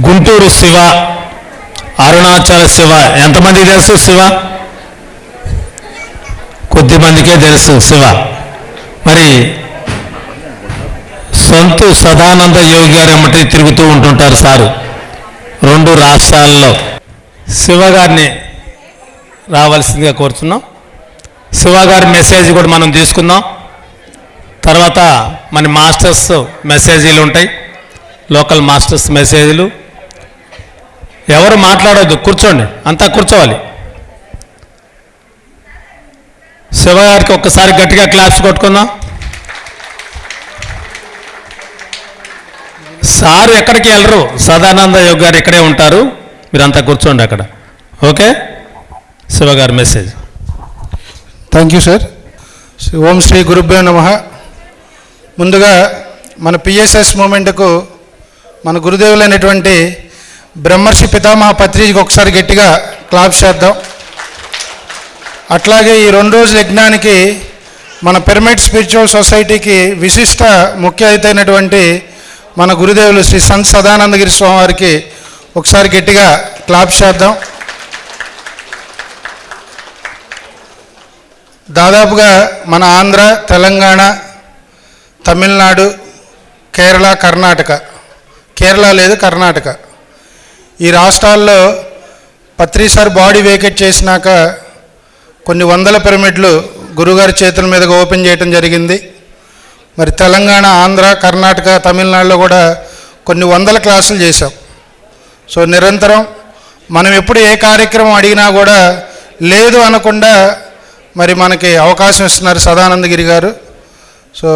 గుంటూరు శివ, అరుణాచల శివ ఎంతమందికి తెలుసు? శివ కొద్దిమందికే తెలుసు శివ. మరి సొంత సదానంద యోగి గారు ఎమ్మటి తిరుగుతూ ఉంటుంటారు సారు 2 రాష్ట్రాల్లో. శివ గారిని రావాల్సిందిగా కోరుతున్నాం. శివ గారి మెసేజ్ కూడా మనం తీసుకుందాం. తర్వాత మన మాస్టర్స్ మెసేజీలు ఉంటాయి, లోకల్ మాస్టర్స్ మెసేజ్లు. ఎవరు మాట్లాడొద్దు, కూర్చోండి, అంతా కూర్చోవాలి. శివ గారికి ఒక్కసారి గట్టిగా క్లాప్స్ కొట్టుకుందాం. సారు ఎక్కడికి వెళ్ళరు, సదానంద యోగి గారు ఇక్కడే ఉంటారు, మీరంతా కూర్చోండి అక్కడ. Okay, Shiva garu message. Thank you sir. ఓం శ్రీ గురుభ్యో నమః. ముందుగా మన పిఎస్ఎస్ మూమెంట్కు మన గురుదేవులైనటువంటి బ్రహ్మర్షి పితామహ పత్రిజీకి ఒకసారి గట్టిగా క్లాప్స్ చేద్దాం. అట్లాగే ఈ 2 రోజుల యజ్ఞానికి మన పిరమిడ్ స్పిరిచువల్ సొసైటీకి విశిష్ట ముఖ్య అతిథి అయినటువంటి మన గురుదేవులు శ్రీ సంత్ సదానందగిరి స్వామి వారికి ఒకసారి గట్టిగా క్లాప్స్ చేద్దాం. దాదాపుగా మన ఆంధ్ర, తెలంగాణ, తమిళనాడు, కేరళ, కేరళ లేదు కర్ణాటక, ఈ రాష్ట్రాల్లో పత్రిసారి బాడీ వేకేట్ చేసినాక కొన్ని వందల పిరమిడ్లు గురుగారి చేతుల మీదుగా ఓపెన్ చేయడం జరిగింది. మరి తెలంగాణ, ఆంధ్ర, కర్ణాటక, తమిళనాడులో కూడా కొన్ని వందల క్లాసులు చేశాం. సో నిరంతరం మనం ఎప్పుడు ఏ కార్యక్రమం అడిగినా కూడా లేదు అనకుండా మరి మనకి అవకాశం ఇస్తున్నారు సదానందగిరి గారు. సో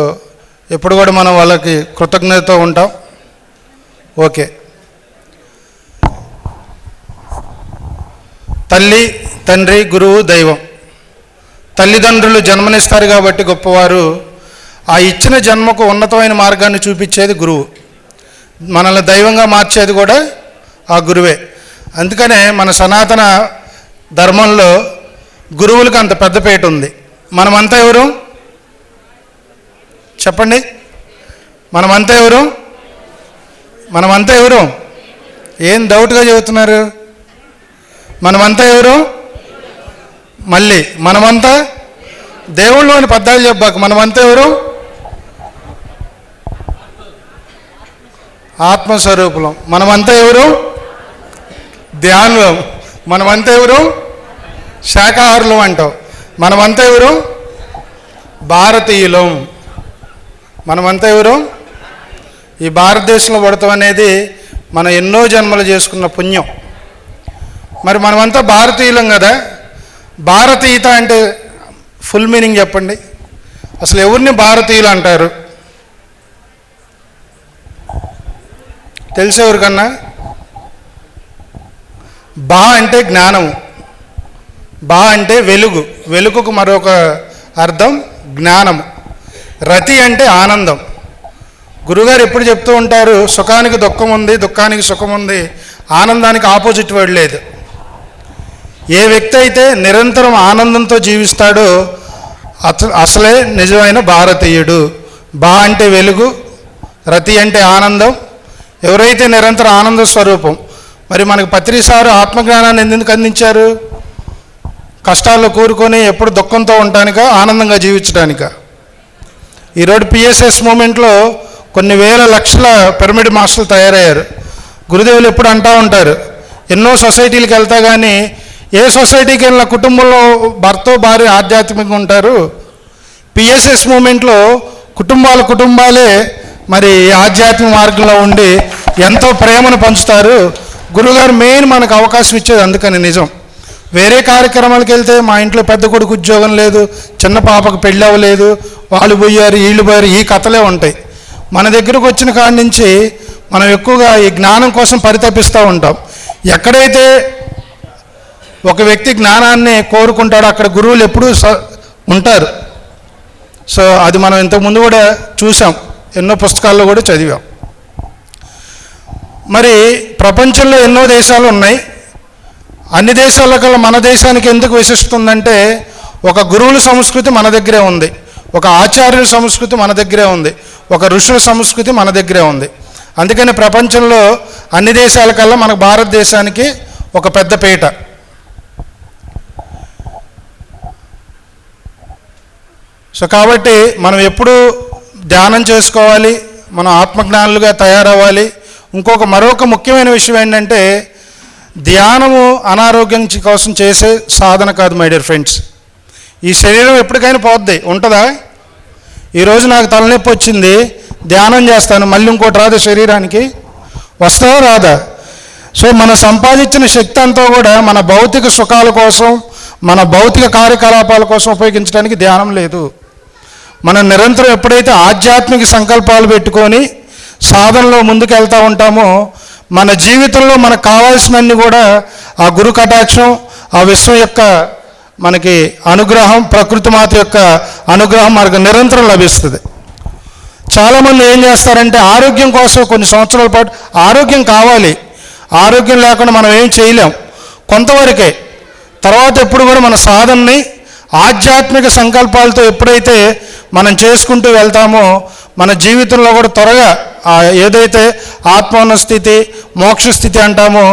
ఎప్పుడు కూడా మనం వాళ్ళకి కృతజ్ఞతతో ఉంటాం. ఓకే. తల్లి, తండ్రి, గురువు, దైవం. తల్లిదండ్రులు జన్మనిస్తారు కాబట్టి గొప్పవారు. ఆ ఇచ్చిన జన్మకు ఉన్నతమైన మార్గాన్ని చూపించేది గురువు. మనల్ని దైవంగా మార్చేది కూడా ఆ గురువే. అందుకనే మన సనాతన ధర్మంలో గురువులకు అంత పెద్దపేట ఉంది. మనమంతా ఎవరు చెప్పండి? మనమంతా ఎవరు? ఏం డౌట్గా చెబుతున్నారు? మనమంతా ఎవరు? మళ్ళీ మనమంతా దేవుళ్ళు అని పద్దాలు చెప్పాక మనమంతా ఎవరు? ఆత్మస్వరూపులం. మనమంతా ఎవరు? ధ్యానులం. మనమంతా ఎవరు? శాకాహారులం అంటాం. మనమంతా ఎవరు? భారతీయులం. మనమంతా ఎవరు? ఈ భారతదేశంలో పడతాం అనేది మనం ఎన్నో జన్మలు చేసుకున్న పుణ్యం. మరి మనమంతా భారతీయులం కదా. భారతీయత అంటే ఫుల్ మీనింగ్ చెప్పండి. అసలు ఎవరిని భారతీయులు అంటారు? తెలిసేవరికన్నా? బా అంటే జ్ఞానము, బా అంటే వెలుగు, వెలుగుకు మరొక అర్థం జ్ఞానము. రతి అంటే ఆనందం. గురుగారు ఎప్పుడు చెప్తూ ఉంటారు, సుఖానికి దుఃఖం ఉంది, దుఃఖానికి సుఖం ఉంది, ఆనందానికి ఆపోజిట్ వర్డ్ లేదు. ఏ వ్యక్తి అయితే నిరంతరం ఆనందంతో జీవిస్తాడో అసలే నిజమైన భారతీయుడు. బా అంటే వెలుగు, రతి అంటే ఆనందం. ఎవరైతే నిరంతరం ఆనంద స్వరూపం. మరి మనకు పత్రిసారు ఆత్మజ్ఞానాన్ని ఎందుకు అందించారు? కష్టాల్లో కూరుకొని ఎప్పుడు దుఃఖంతో ఉండటానికా, ఆనందంగా జీవించడానికా? ఈరోజు పిఎస్ఎస్ మూమెంట్లో కొన్ని వేల లక్షల పిరమిడ్ మాస్టర్లు తయారయ్యారు. గురుదేవులు ఎప్పుడు అంటూ ఉంటారు, ఎన్నో సొసైటీలకు వెళ్తా కానీ ఏ సొసైటీకి వెళ్ళిన కుటుంబంలో భర్త భార్య ఆధ్యాత్మికంగా ఉంటారు. పిఎస్ఎస్ మూమెంట్లో కుటుంబాలే మరి ఆధ్యాత్మిక మార్గంలో ఉండి ఎంతో ప్రేమను పంచుతారు. గురుగారు మెయిన్ మనకు అవకాశం ఇచ్చేది అందుకని. నిజం, వేరే కార్యక్రమాలకు వెళ్తే మా ఇంట్లో పెద్ద కొడుకు ఉద్యోగం లేదు, చిన్న పాపకు పెళ్ళి అవ్వలేదు, వాళ్ళు పోయారు వీళ్ళు పోయారు, ఈ కథలే ఉంటాయి. మన దగ్గరకు వచ్చిన కాడి నుంచి మనం ఎక్కువగా ఈ జ్ఞానం కోసం పరితపిస్తూ ఉంటాం. ఎక్కడైతే ఒక వ్యక్తి జ్ఞానాన్ని కోరుకుంటాడో అక్కడ గురువులు ఎప్పుడూ ఉంటారు. సో అది మనం ఇంతకుముందు కూడా చూసాం, ఎన్నో పుస్తకాల్లో కూడా చదివాం. మరి ప్రపంచంలో ఎన్నో దేశాలు ఉన్నాయి. అన్ని దేశాల కల్లా మన దేశానికి ఎందుకు విశిస్తుందంటే ఒక గురువుల సంస్కృతి మన దగ్గరే ఉంది, ఒక ఆచార్యుల సంస్కృతి మన దగ్గరే ఉంది, ఒక ఋషుల సంస్కృతి మన దగ్గరే ఉంది. అందుకని ప్రపంచంలో అన్ని దేశాల కల్లా మన భారతదేశానికి ఒక పెద్ద పీట. సో కాబట్టి మనం ఎప్పుడు ధ్యానం చేసుకోవాలి, మనం ఆత్మజ్ఞానులుగా తయారవ్వాలి. మరొక ముఖ్యమైన విషయం ఏంటంటే, ధ్యానము అనారోగ్యం కోసం చేసే సాధన కాదు మై డియర్ ఫ్రెండ్స్. ఈ శరీరం ఎప్పటికైనా పోద్ది, ఉంటుందా? ఈరోజు నాకు తలనొప్పి వచ్చింది, ధ్యానం చేస్తాను, మళ్ళీ ఇంకోటి రాదు శరీరానికి, వస్తుందా రాదా? సో మనం సంపాదించిన శక్తి అంతా కూడా మన భౌతిక సుఖాల కోసం, మన భౌతిక కార్యకలాపాల కోసం ఉపయోగించడానికి ధ్యానం లేదు. మనం నిరంతరం ఎప్పుడైతే ఆధ్యాత్మిక సంకల్పాలు పెట్టుకొని సాధనలో ముందుకు వెళ్తూ ఉంటామో, మన జీవితంలో మనకు కావాల్సినన్ని కూడా ఆ గురు కటాక్షం, ఆ విశ్వం యొక్క మనకి అనుగ్రహం, ప్రకృతి మాత యొక్క అనుగ్రహం మనకు నిరంతరం లభిస్తుంది. చాలామంది ఏం చేస్తారంటే, ఆరోగ్యం కోసం కొన్ని సంవత్సరాల పాటు ఆరోగ్యం కావాలి, ఆరోగ్యం లేకుండా మనం ఏం చేయలేం, కొంతవరకే. తర్వాత ఎప్పుడు కూడా మన సాధనని ఆధ్యాత్మిక సంకల్పాలతో ఎప్పుడైతే మనం చేసుకుంటూ వెళ్తామో, మన జీవితంలో కూడా త్వరగా ఏదైతే ఆత్మోన్న స్థితి, మోక్ష స్థితి అంటామో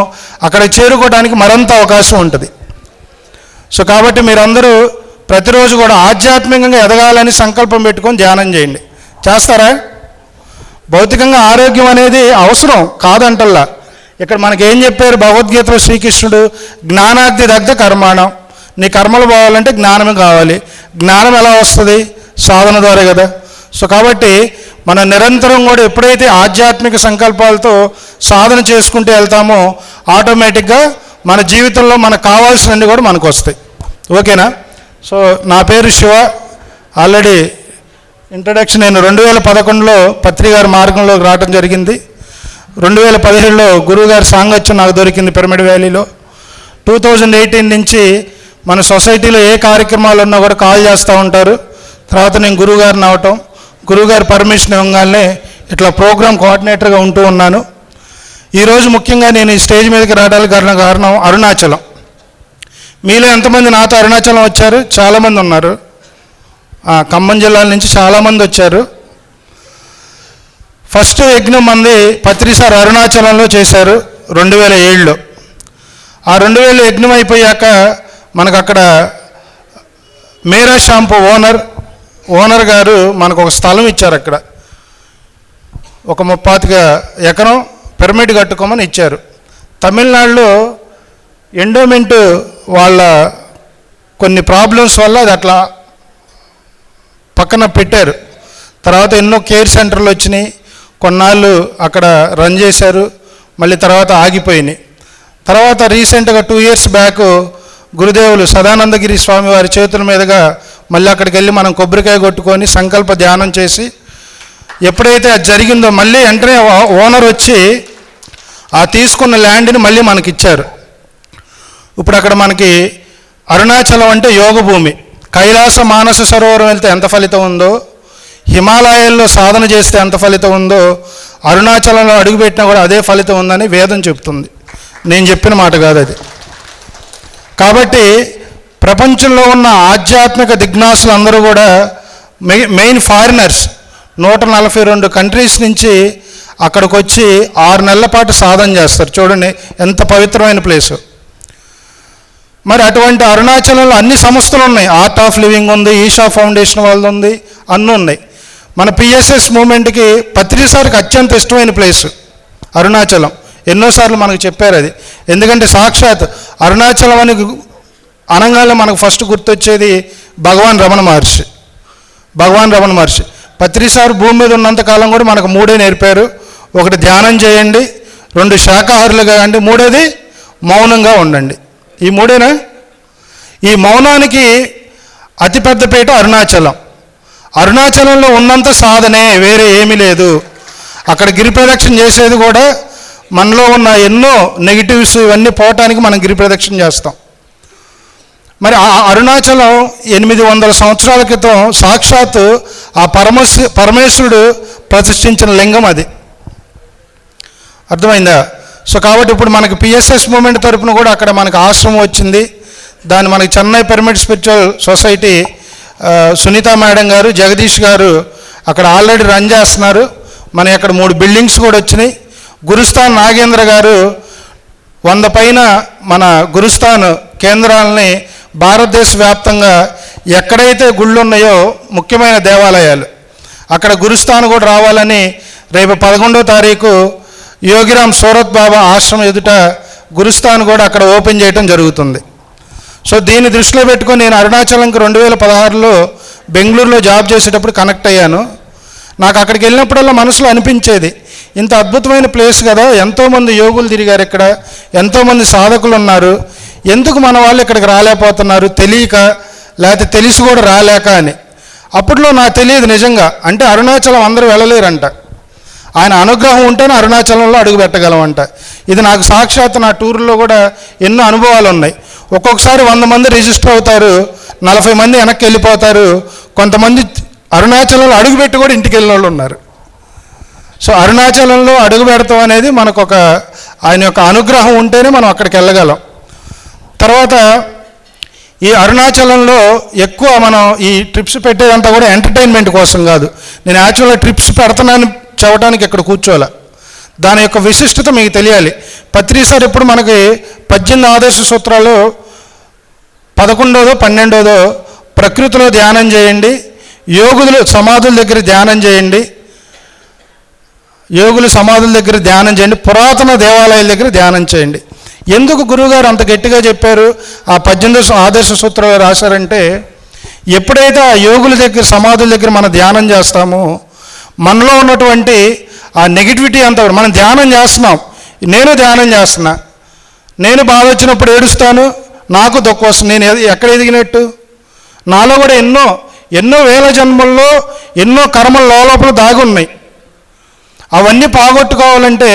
అక్కడ చేరుకోవడానికి మరింత అవకాశం ఉంటుంది. సో కాబట్టి మీరందరూ ప్రతిరోజు కూడా ఆధ్యాత్మికంగా ఎదగాలని సంకల్పం పెట్టుకొని ధ్యానం చేయండి. చేస్తారా? భౌతికంగా ఆరోగ్యం అనేది అవసరం కాదంటల్లా. ఇక్కడ మనకేం చెప్పారు భగవద్గీతలో శ్రీకృష్ణుడు, జ్ఞానాగ్ని దగ్ధ కర్మాణం. నీ కర్మలు పోవాలంటే జ్ఞానమే కావాలి. జ్ఞానం ఎలా వస్తుంది? సాధన ద్వారా కదా. సో కాబట్టి మనం నిరంతరం కూడా ఎప్పుడైతే ఆధ్యాత్మిక సంకల్పాలతో సాధన చేసుకుంటూ వెళ్తామో ఆటోమేటిక్గా మన జీవితంలో మనకు కావాల్సినవి కూడా మనకు వస్తాయి. ఓకేనా? సో నా పేరు శివ. ఆల్రెడీ ఇంట్రడక్షన్ నేను 2011లో పత్రిగారి మార్గంలోకి రావడం జరిగింది. 2017లో గురువుగారి సాంగత్యం నాకు దొరికింది పిరమిడ్ వ్యాలీలో. 2018 నుంచి మన సొసైటీలో ఏ కార్యక్రమాలు ఉన్నా కూడా కాల్ చేస్తూ ఉంటారు. తర్వాత నేను గురువుగారిని అవటం, గురువుగారి పర్మిషన్ ఇవ్వగానే ఇట్లా ప్రోగ్రామ్ కోఆర్డినేటర్గా ఉంటూ ఉన్నాను. ఈరోజు ముఖ్యంగా నేను ఈ స్టేజ్ మీదకి రావడానికి కారణం అరుణాచలం. మీలో ఎంతమంది నాతో అరుణాచలం వచ్చారు? చాలామంది ఉన్నారు. ఖమ్మం జిల్లాల నుంచి చాలామంది వచ్చారు. ఫస్ట్ యజ్ఞం మంది పత్రిసారి అరుణాచలంలో చేశారు 2007లో. ఆ 2000 యజ్ఞం అయిపోయాక మనకు అక్కడ మేరా షాంపూ ఓనర్ గారు మనకు ఒక స్థలం ఇచ్చారు. అక్కడ ఒక 35 ఎకరం పిరమిడ్ కట్టుకోమని ఇచ్చారు. తమిళనాడులో ఎండోమెంట్ వాళ్ళ కొన్ని ప్రాబ్లమ్స్ వల్ల అది అట్లా పక్కన పెట్టారు. తర్వాత ఎన్నో కేర్ సెంటర్లు వచ్చినాయి, కొన్నాళ్ళు అక్కడ రన్ చేశారు, మళ్ళీ తర్వాత ఆగిపోయినాయి. తర్వాత రీసెంట్గా 2 years బ్యాక్ గురుదేవులు సదానందగిరి స్వామి వారి చేతుల మీదుగా మళ్ళీ అక్కడికి వెళ్ళి మనం కొబ్బరికాయ కొట్టుకొని సంకల్ప ధ్యానం చేసి ఎప్పుడైతే అది జరిగిందో మళ్ళీ వెంటనే ఓనర్ వచ్చి ఆ తీసుకున్న ల్యాండ్ని మళ్ళీ మనకి ఇచ్చారు. ఇప్పుడు అక్కడ మనకి అరుణాచలం అంటే యోగ భూమి. కైలాస మానస సరోవరం వెళ్తే ఎంత ఫలితం ఉందో, హిమాలయాల్లో సాధన చేస్తే ఎంత ఫలితం ఉందో, అరుణాచలంలో అడుగుపెట్టినా కూడా అదే ఫలితం ఉందని వేదం చెప్తుంది. నేను చెప్పిన మాట కాదు అది. కాబట్టి ప్రపంచంలో ఉన్న ఆధ్యాత్మిక దిగ్నాసులు అందరూ కూడా మెయిన్ ఫారినర్స్ 142 కంట్రీస్ నుంచి అక్కడికి వచ్చి 6 నెలల పాటు సాధన చేస్తారు. చూడండి ఎంత పవిత్రమైన ప్లేసు. మరి అటువంటి అరుణాచలంలో అన్ని సంస్థలు ఉన్నాయి. ఆర్ట్ ఆఫ్ లివింగ్ ఉంది, ఈషా ఫౌండేషన్ వాళ్ళది ఉంది, అన్నీ ఉన్నాయి. మన పిఎస్ఎస్ మూమెంట్కి పత్రిసారికి అత్యంత ఇష్టమైన ప్లేసు అరుణాచలం. ఎన్నోసార్లు మనకు చెప్పారు అది. ఎందుకంటే సాక్షాత్ అరుణాచలం అని అనగానే మనకు ఫస్ట్ గుర్తొచ్చేది భగవాన్ రమణ మహర్షి. పత్రిసారి భూమి మీద ఉన్నంతకాలం కూడా మనకు 3 నేర్పారు. 1 ధ్యానం చేయండి, 2 శాకాహారులుగా అండి, 3వది మౌనంగా ఉండండి. ఈ 3ఏనా? ఈ మౌనానికి అతిపెద్ద పీట అరుణాచలం. అరుణాచలంలో ఉన్నంత సాధనే, వేరే ఏమీ లేదు. అక్కడ గిరి ప్రదక్షిణ చేసేది కూడా మనలో ఉన్న ఎన్నో నెగిటివ్స్ ఇవన్నీ పోవటానికి మనం గిరి ప్రదక్షిణ చేస్తాం. మరి ఆ అరుణాచలం 800 సంవత్సరాల క్రితం సాక్షాత్తు ఆ పరమేశ్వరుడు ప్రతిష్ఠించిన లింగం అది. అర్థమైందా? సో కాబట్టి ఇప్పుడు మనకి పిఎస్ఎస్ మూమెంట్ తరపున కూడా అక్కడ మనకు ఆశ్రమం వచ్చింది. దాన్ని మనకి Chennai pyramid spiritual society Sunitha madam గారు, జగదీష్ గారు అక్కడ ఆల్రెడీ రన్ చేస్తున్నారు. మన ఇక్కడ 3 బిల్డింగ్స్ కూడా వచ్చినాయి. గురుస్థాన్ నాగేంద్ర గారు 100 పైన మన గురుస్థాన్ కేంద్రాలని భారతదేశ వ్యాప్తంగా ఎక్కడైతే గుళ్ళు ఉన్నాయో ముఖ్యమైన దేవాలయాలు అక్కడ గురుస్థాన్ కూడా రావాలని రేపు 11వ తారీఖు యోగిరామ్ సూరత్ బాబా ఆశ్రమం ఎదుట గురుస్థాన్ కూడా అక్కడ ఓపెన్ చేయడం జరుగుతుంది. సో దీన్ని దృష్టిలో పెట్టుకొని నేను అరుణాచలంకి 2016లో బెంగళూరులో జాబ్ చేసేటప్పుడు కనెక్ట్ అయ్యాను. నాకు అక్కడికి వెళ్ళినప్పుడల్లా మనసులో అనిపించేది, ఇంత అద్భుతమైన ప్లేస్ కదా, ఎంతోమంది యోగులు తిరిగారు ఇక్కడ, ఎంతోమంది సాధకులు ఉన్నారు, ఎందుకు మన వాళ్ళు ఇక్కడికి రాలేకపోతున్నారు, తెలియక లేకపోతే తెలిసి కూడా రాలేక అని. అప్పట్లో నాకు తెలియదు నిజంగా, అంటే అరుణాచలం అందరూ వెళ్ళలేరంట, ఆయన అనుగ్రహం ఉంటేనే అరుణాచలంలో అడుగు పెట్టగలమంట. ఇది నాకు సాక్షాత్ నా టూర్లో కూడా ఎన్నో అనుభవాలు ఉన్నాయి. ఒక్కొక్కసారి 100 మంది రిజిస్టర్ అవుతారు, 40 మంది వెనక్కి వెళ్ళిపోతారు, కొంతమంది అరుణాచలంలో అడుగుపెట్టి కూడా ఇంటికి వెళ్ళిన వాళ్ళు ఉన్నారు. సో అరుణాచలంలో అడుగు పెడతాం అనేది మనకు ఒక ఆయన యొక్క అనుగ్రహం ఉంటేనే మనం అక్కడికి వెళ్ళగలం. తర్వాత ఈ అరుణాచలంలో ఎక్కువ మనం ఈ ట్రిప్స్ పెట్టేదంతా కూడా ఎంటర్టైన్మెంట్ కోసం కాదు. నేను యాక్చువల్గా ట్రిప్స్ పెడతానని చెప్పడానికి ఇక్కడ కూర్చోలే, దాని యొక్క విశిష్టత మీకు తెలియాలి. పత్రి సార్ ఇప్పుడు మనకి 18 ఆదేశ సూత్రాలు 11వ 12వ ప్రకృతిలో ధ్యానం చేయండి, యోగులు సమాధుల దగ్గర ధ్యానం చేయండి, పురాతన దేవాలయాల దగ్గర ధ్యానం చేయండి. ఎందుకు గురువుగారు అంత గట్టిగా చెప్పారు, ఆ 18 ఆదేశ సూత్రాలు రాశారంటే, ఎప్పుడైతే ఆ యోగుల దగ్గర సమాధుల దగ్గర మనం ధ్యానం చేస్తామో మనలో ఉన్నటువంటి ఆ నెగిటివిటీ అంతా మనం ధ్యానం చేస్తున్నాం. నేను ధ్యానం చేస్తున్నా, నేను బాధ వచ్చినప్పుడు ఏడుస్తాను, నాకు దుఃఖం వస్తుంది, నేను ఎక్కడ ఎదిగినట్టు? నాలో కూడా ఎన్నో వేల జన్మల్లో ఎన్నో కర్మలు లోపల దాగి ఉన్నాయి. అవన్నీ పోగొట్టుకోవాలంటే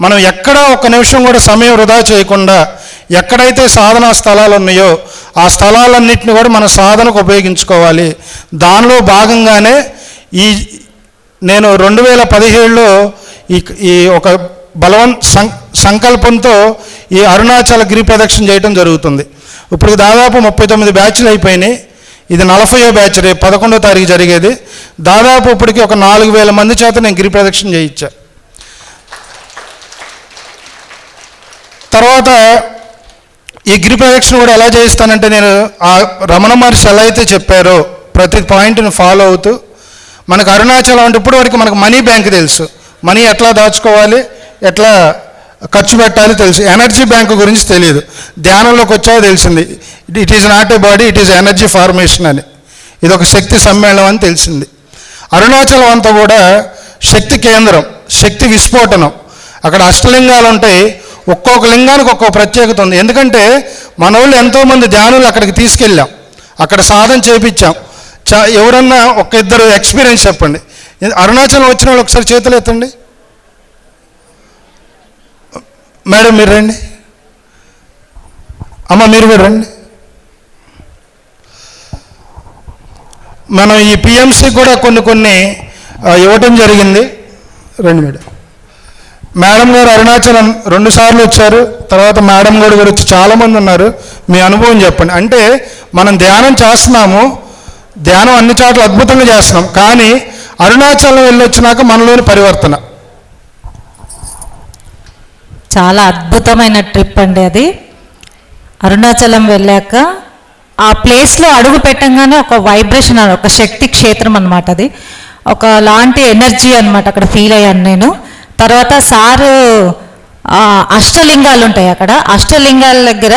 మనం ఎక్కడ ఒక్క నిమిషం కూడా సమయం వృధా చేయకుండా ఎక్కడైతే సాధనా స్థలాలు ఉన్నాయో ఆ స్థలాలన్నింటినీ కూడా మన సాధనకు ఉపయోగించుకోవాలి. దానిలో భాగంగానే నేను 2017లో ఈ ఒక సంకల్పంతో ఈ అరుణాచల గిరి ప్రదక్షిణ చేయడం జరుగుతుంది. ఇప్పుడు దాదాపు 39 బ్యాచ్లు అయిపోయినాయి. ఇది 40వ బ్యాచ్, రేపు 11వ తారీఖు జరిగేది. దాదాపు ఇప్పటికి ఒక 4000 మంది చేత నేను గిరి ప్రదక్షిణ చేయించా. తర్వాత ఈ గిరి ప్రదక్షిణ కూడా ఎలా చేయిస్తానంటే, నేను ఆ రమణ మహర్షి ఎలా అయితే చెప్పారో ప్రతి పాయింట్ని ఫాలో అవుతూ, మనకు అరుణాచలం అంటే ఇప్పటివరకు మనకు మనీ బ్యాంక్ తెలుసు, మనీ ఎట్లా దాచుకోవాలి, ఎట్లా ఖర్చు పెట్టాలి తెలుసు, ఎనర్జీ బ్యాంకు గురించి తెలియదు. ధ్యానంలోకి వచ్చాక తెలిసింది, it is not a body, it is energy formation అని, ఇది ఒక శక్తి సమ్మేళనం అని తెలిసింది. అరుణాచలం అంతా కూడా శక్తి కేంద్రం, శక్తి విస్ఫోటనం. అక్కడ అష్టలింగాలు ఉంటాయి, ఒక్కొక్క లింగానికి ఒక్కొక్క ప్రత్యేకత ఉంది. ఎందుకంటే మన వాళ్ళు ఎంతోమంది ధ్యానులు అక్కడికి తీసుకెళ్ళాం, అక్కడ సాధన చేయించాం. ఎవరన్నా ఒక ఇద్దరు ఎక్స్పీరియన్స్ చెప్పండి. అరుణాచలం వచ్చిన వాళ్ళు ఒకసారి చేతులు ఎత్తండి. మేడం మీరు రండి, అమ్మ మీరు కూడా రండి. మనం ఈ పిఎంసీకి కూడా కొన్ని ఇవ్వటం జరిగింది. రండి మేడం. మేడం గారు అరుణాచలం 2 సార్లు వచ్చారు, తర్వాత మేడం గారు కూడా వచ్చి చాలామంది ఉన్నారు. మీ అనుభవం చెప్పండి. అంటే మనం ధ్యానం చేస్తున్నాము, ధ్యానం అన్ని చోట్ల అద్భుతంగా చేస్తున్నాం, కానీ అరుణాచలం వెళ్ళొచ్చినాక మనలోని పరివర్తన చాలా అద్భుతమైన ట్రిప్ అండి అది. అరుణాచలం వెళ్ళాక ఆ ప్లేస్లో అడుగు పెట్టంగానే ఒక వైబ్రేషన్, ఒక శక్తి క్షేత్రం అనమాట. అది ఒక లాంటి ఎనర్జీ అనమాట, అక్కడ ఫీల్ అయ్యాను నేను. తర్వాత సారు అష్టలింగాలు ఉంటాయి అక్కడ, అష్టలింగాల దగ్గర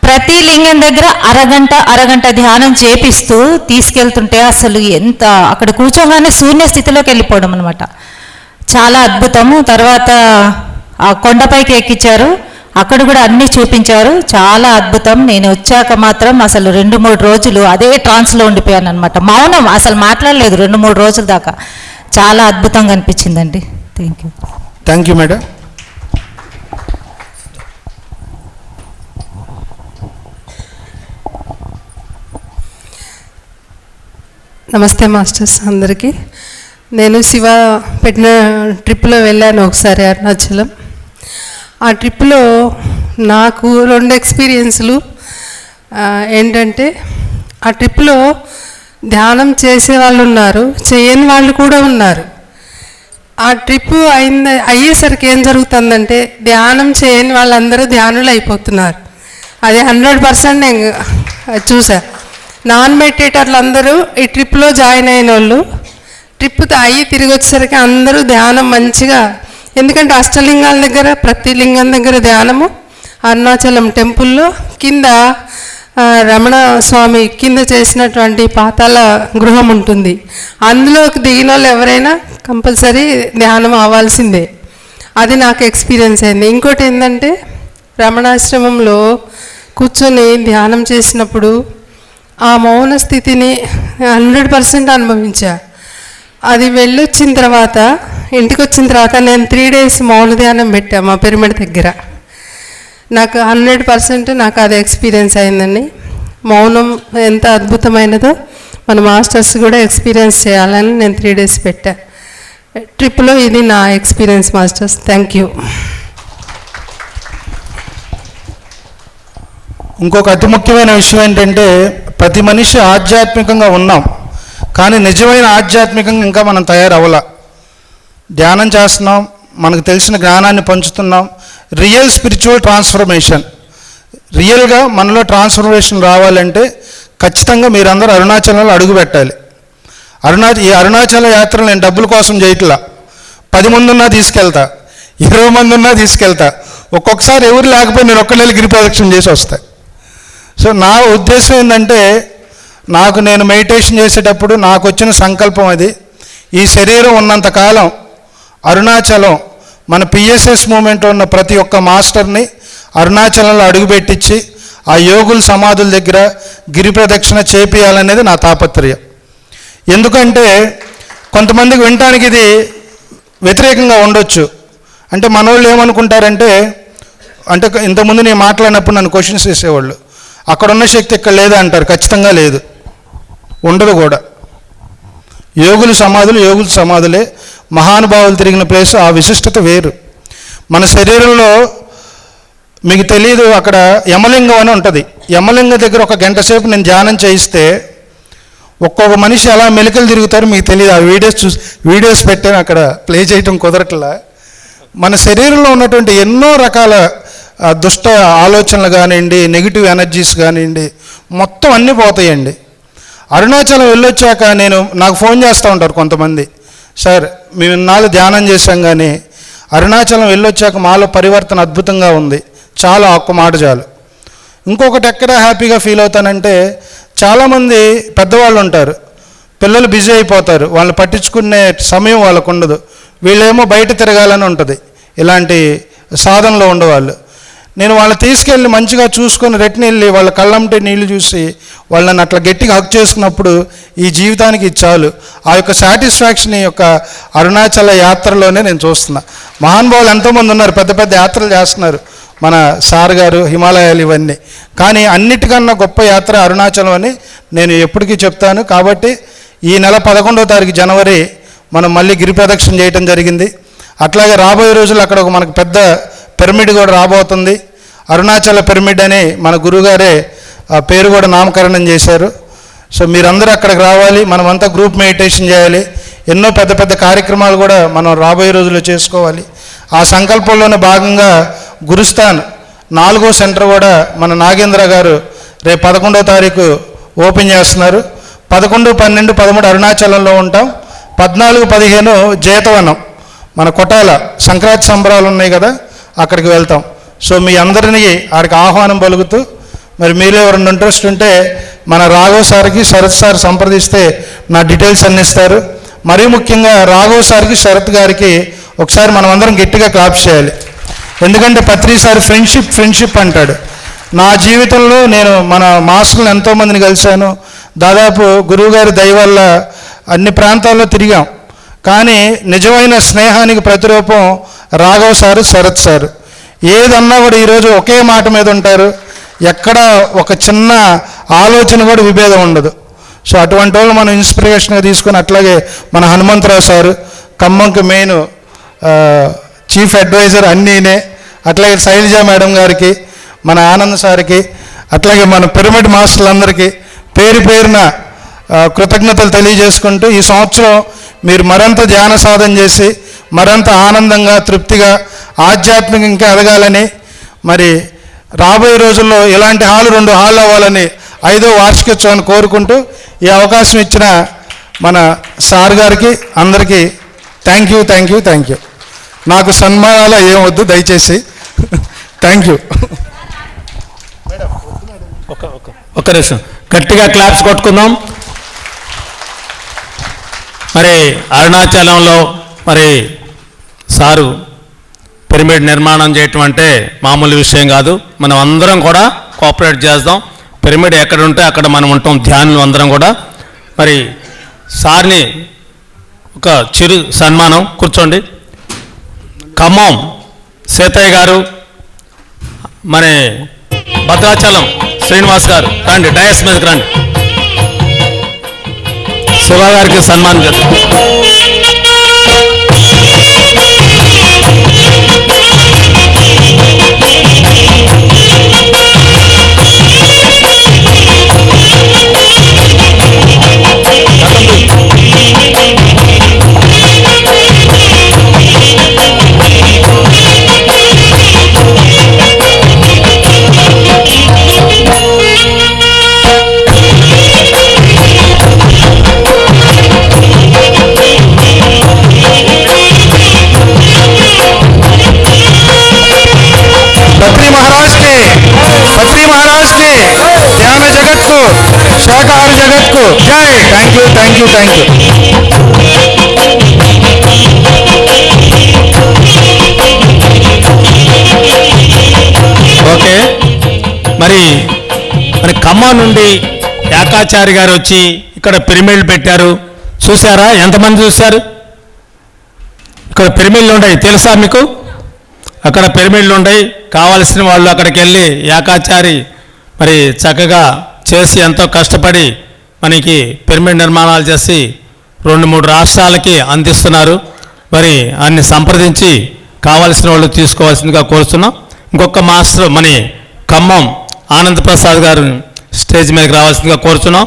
ప్రతి లింగం దగ్గర అరగంట ధ్యానం చేపిస్తూ తీసుకెళ్తుంటే అసలు ఎంత, అక్కడ కూర్చోగానే శూన్య స్థితిలోకి వెళ్ళిపోవడం అనమాట, చాలా అద్భుతము. తర్వాత ఆ కొండపైకి ఎక్కించారు, అక్కడ కూడా అన్నీ చూపించారు, చాలా అద్భుతం. నేను వచ్చాక మాత్రం అసలు 2-3 రోజులు అదే ట్రాన్స్లో ఉండిపోయాను అనమాట, మౌనం, అసలు మాట్లాడలేదు 2-3 రోజుల దాకా. చాలా అద్భుతంగా అనిపించిందండి. Thank you madam. నమస్తే మాస్టర్స్ అందరికీ. నేను శివ పెట్టిన ట్రిప్లో వెళ్ళాను ఒకసారి అరుణాచలం. ఆ ట్రిప్లో నాకు 2 ఎక్స్పీరియన్స్లు ఏంటంటే, ఆ ట్రిప్లో ధ్యానం చేసే వాళ్ళు ఉన్నారు, చేయని వాళ్ళు కూడా ఉన్నారు. ఆ ట్రిప్ అయ్యేసరికి ఏం జరుగుతుందంటే ధ్యానం చేయని వాళ్ళందరూ ధ్యానులు అయిపోతున్నారు. అది 100% నేను చూసా. నాన్ మెడిటేటర్లు అందరూ ఈ ట్రిప్లో జాయిన్ అయిన వాళ్ళు ట్రిప్ అయ్యి తిరిగి వచ్చేసరికి అందరూ ధ్యానం మంచిగా, ఎందుకంటే అష్టలింగాల దగ్గర ప్రతి లింగం దగ్గర ధ్యానము. అరుణాచలం టెంపుల్లో కింద రమణ స్వామి కింద చేసినటువంటి పాతాళ గృహం ఉంటుంది. అందులోకి దిగిన వాళ్ళు ఎవరైనా కంపల్సరీ ధ్యానం అవ్వాల్సిందే. అది నాకు ఎక్స్పీరియన్స్ అయింది. ఇంకోటి ఏంటంటే రమణాశ్రమంలో కూర్చొని ధ్యానం చేసినప్పుడు ఆ మౌన స్థితిని 100% అనుభవించా. అది వెళ్ళొచ్చిన తర్వాత ఇంటికి వచ్చిన తర్వాత నేను 3 days మౌన ధ్యానం పెట్టా మా పిరమిడ్ దగ్గర. నాకు 100% నాకు అది ఎక్స్పీరియన్స్ అయిందండి. మౌనం ఎంత అద్భుతమైనదో మన మాస్టర్స్ కూడా ఎక్స్పీరియన్స్ చేయాలని నేను 3 days పెట్టా. ట్రిప్లో ఇది నా ఎక్స్పీరియన్స్ మాస్టర్స్. Thank you. ఇంకొక అతి ముఖ్యమైన విషయం ఏంటంటే ప్రతి మనిషి ఆధ్యాత్మికంగా ఉన్నాం, కానీ నిజమైన ఆధ్యాత్మికంగా ఇంకా మనం తయారవ్వాల. ధ్యానం చేస్తున్నాం, మనకు తెలిసిన జ్ఞానాన్ని పంచుతున్నాం. రియల్ స్పిరిచువల్ ట్రాన్స్ఫర్మేషన్, రియల్గా మనలో ట్రాన్స్ఫర్మేషన్ రావాలంటే ఖచ్చితంగా మీరందరూ అరుణాచలంలో అడుగు పెట్టాలి. ఈ అరుణాచల యాత్ర నేను డబ్బుల కోసం చేయట్లా. 10 మంది ఉన్నా తీసుకెళ్తా, 20 మంది ఉన్నా తీసుకెళ్తా. ఒక్కొక్కసారి ఎవరు లేకపోతే నేను ఒక్కళ్ళకి గిరి ప్రదక్షిణ చేసి వస్తా. సో నా ఉద్దేశం ఏంటంటే నేను మెడిటేషన్ చేసేటప్పుడు నాకు వచ్చిన సంకల్పం అది, ఈ శరీరం ఉన్నంతకాలం అరుణాచలం మన పిఎస్ఎస్ మూమెంట్ ఉన్న ప్రతి ఒక్క మాస్టర్ని అరుణాచలంలో అడుగుపెట్టించి ఆ యోగుల సమాధుల దగ్గర గిరి ప్రదక్షిణ చేపియాలనేది నా తాపత్రయం. ఎందుకంటే కొంతమందికి వినటానికి ఇది వ్యతిరేకంగా ఉండొచ్చు. అంటే మనోళ్ళు ఏమనుకుంటారంటే, అంటే ఇంతకుముందు నేను మాట్లాడినప్పుడు నన్ను క్వశ్చన్స్ చేసేవాళ్ళు, అక్కడ ఉన్న శక్తి ఇక్కడ లేదా అంటారు. ఖచ్చితంగా లేదు, ఉండదు కూడా. యోగుల సమాధులే, మహానుభావులు తిరిగిన ప్లేస్, ఆ విశిష్టత వేరు. మన శరీరంలో మీకు తెలియదు, అక్కడ యమలింగం అని ఉంటుంది. యమలింగం దగ్గర 1 గంట సేపు నేను ధ్యానం చేయిస్తే ఒక్కొక్క మనిషి అలా మెలికలు తిరుగుతారు, మీకు తెలియదు. ఆ వీడియోస్ పెట్టాను, అక్కడ ప్లే చేయటం కుదరట్లా. మన శరీరంలో ఉన్నటువంటి ఎన్నో రకాల దుష్ట ఆలోచనలు కానివ్వండి, నెగిటివ్ ఎనర్జీస్ కానివ్వండి, మొత్తం అన్నీ పోతాయండి. అరుణాచలం వెళ్ళొచ్చాక నాకు ఫోన్ చేస్తూ ఉంటారు కొంతమంది, సార్ మేము ఇన్నాళ్ళు ధ్యానం చేశాం కానీ అరుణాచలం వెళ్ళొచ్చాక మాలో పరివర్తన అద్భుతంగా ఉంది, చాలా ఒక్క మాట చాలు. ఇంకొకటి ఎక్కడ హ్యాపీగా ఫీల్ అవుతానంటే, చాలామంది పెద్దవాళ్ళు ఉంటారు, పిల్లలు బిజీ అయిపోతారు, వాళ్ళని పట్టించుకునే సమయం వాళ్ళకు ఉండదు. వీళ్ళేమో బయట తిరగాలని ఉంటుంది, ఇలాంటి సాధనలో ఉండేవాళ్ళు. నేను వాళ్ళని తీసుకెళ్ళి మంచిగా చూసుకొని రెట్ని వెళ్ళి వాళ్ళ కళ్ళంటే నీళ్లు చూసి వాళ్ళని అట్లా గట్టిగా హక్ చేసుకున్నప్పుడు ఈ జీవితానికి చాలు. ఆ యొక్క సాటిస్ఫాక్షన్ ఈ యొక్క అరుణాచల యాత్రలోనే నేను చూస్తున్నా. మహానుభావులు ఎంతోమంది ఉన్నారు, పెద్ద పెద్ద యాత్రలు చేస్తున్నారు, మన సార్ గారు, హిమాలయాలు, ఇవన్నీ. కానీ అన్నిటికన్నా గొప్ప యాత్ర అరుణాచలం అని నేను ఎప్పటికీ చెప్తాను. కాబట్టి ఈ నెల 11వ తారీఖు జనవరి మనం మళ్ళీ గిరి ప్రదక్షిణ చేయటం జరిగింది. అట్లాగే రాబోయే రోజులు అక్కడ మనకు పెద్ద పిరమిడ్ కూడా రాబోతుంది. అరుణాచల పిరమిడ్ అని మన గురుగారే పేరు కూడా నామకరణం చేశారు. సో మీరందరూ అక్కడికి రావాలి, మనమంతా గ్రూప్ మెడిటేషన్ చేయాలి, ఎన్నో పెద్ద పెద్ద కార్యక్రమాలు కూడా మనం రాబోయే రోజుల్లో చేసుకోవాలి. ఆ సంకల్పంలోనే భాగంగా గురుస్థాన్ 4వ సెంటర్ కూడా మన నాగేంద్ర గారు రేపు 11వ తారీఖు ఓపెన్ చేస్తున్నారు. 11, 12, 13 అరుణాచలంలో ఉంటాం. 14, 15 జేతవనం మన కొటాల సంక్రాంతి సంబరాలు ఉన్నాయి కదా, అక్కడికి వెళ్తాం. సో మీ అందరినీ ఆడికి ఆహ్వానం పలుకుతూ, మరి మీరు ఎవరైనా ఇంట్రెస్ట్ ఉంటే మన రాఘవ్ సార్కి, శరత్ సార్ సంప్రదిస్తే నా డీటెయిల్స్ అన్ని ఇస్తారు. మరీ ముఖ్యంగా రాఘవ్ సార్కి, శరత్ గారికి ఒకసారి మనం అందరం గట్టిగా క్లాప్స్ చేయాలి. ఎందుకంటే పత్రిసారి ఫ్రెండ్షిప్ అంటాడు. నా జీవితంలో నేను మన మాస్టర్లను ఎంతోమందిని కలిశాను. దాదాపు గురువుగారి దయ వల్ల అన్ని ప్రాంతాల్లో తిరిగాం. కానీ నిజమైన స్నేహానికి ప్రతిరూపం రాఘవ్ సారు, శరత్ సారు. ఏదన్నా కూడా ఈరోజు ఒకే మాట మీద ఉంటారు, ఎక్కడ ఒక చిన్న ఆలోచన కూడా విభేదం ఉండదు. సో అటువంటి వాళ్ళు మనం ఇన్స్పిరేషన్గా తీసుకొని, అట్లాగే మన హనుమంతరావు సారు, ఖమ్మంకి మెయిన్ చీఫ్ అడ్వైజర్ అన్నీనే, అట్లాగే శైలజ మేడం గారికి, మన ఆనంద్ సార్కి, అట్లాగే మన పిరమిడ్ మాస్టర్లందరికీ పేరు పేరున కృతజ్ఞతలు తెలియజేసుకుంటూ, ఈ సంవత్సరం మీరు మరింత ధ్యాన సాధన చేసి మరింత ఆనందంగా తృప్తిగా ఆధ్యాత్మికంగా ఎదగాలని, మరి రాబోయే రోజుల్లో ఇలాంటి హాలు 2 హాళ్ళు అవ్వాలని 5వ వార్షికోత్సవాన్ని కోరుకుంటూ ఈ అవకాశం ఇచ్చిన మన సార్ గారికి అందరికీ థ్యాంక్ యూ. నాకు సన్మానాలు ఏం వద్దు దయచేసి. Thank you. ఒక్క నిమిషం గట్టిగా క్లాప్స్ కొట్టుకుందాం. మరి అరుణాచలంలో మరి సారు పిరమిడ్ నిర్మాణం చేయటం అంటే మామూలు విషయం కాదు. మనం అందరం కూడా కోఆపరేట్ చేద్దాం. పిరమిడ్ ఎక్కడ ఉంటే అక్కడ మనం ఉంటాం, ధ్యానులు అందరం కూడా. మరి సార్ని ఒక చిరు సన్మానం, కూర్చోండి. ఖమ్మం సీతయ్య గారు, మరి భద్రాచలం శ్రీనివాస్ గారు రండి, డయాస్ మీదకి రండి. శివ గారికి సన్మానం చేస్తాం. బద్రీ మహారాజ్ కి ధ్యాన జగత్కు, శాకాహార జగత్కు జై. Thank you. ఓకే. మరి ఖమ్మం నుండి ఏకాచారి గారు వచ్చి ఇక్కడ పిరమిడ్లు పెట్టారు. చూసారా? ఎంతమంది చూశారు? ఇక్కడ పిరమిడ్లు ఉన్నాయి, తెలుసా మీకు? అక్కడ పిరమిడ్లు ఉన్నాయి. కావాల్సిన వాళ్ళు అక్కడికి వెళ్ళి ఏకాచారి మరి చక్కగా చేసి ఎంతో కష్టపడి మనకి పిరమిడ్ నిర్మాణాలు చేసి 2-3 రాష్ట్రాలకి అందిస్తున్నారు. మరి అన్ని సంప్రదించి కావాల్సిన వాళ్ళు తీసుకోవాల్సిందిగా కోరుతున్నాం. ఇంకొక మాస్టర్ మన ఖమ్మం ఆనంద్ ప్రసాద్ గారు స్టేజ్ మీదకి రావాల్సిందిగా కోరుతున్నాం.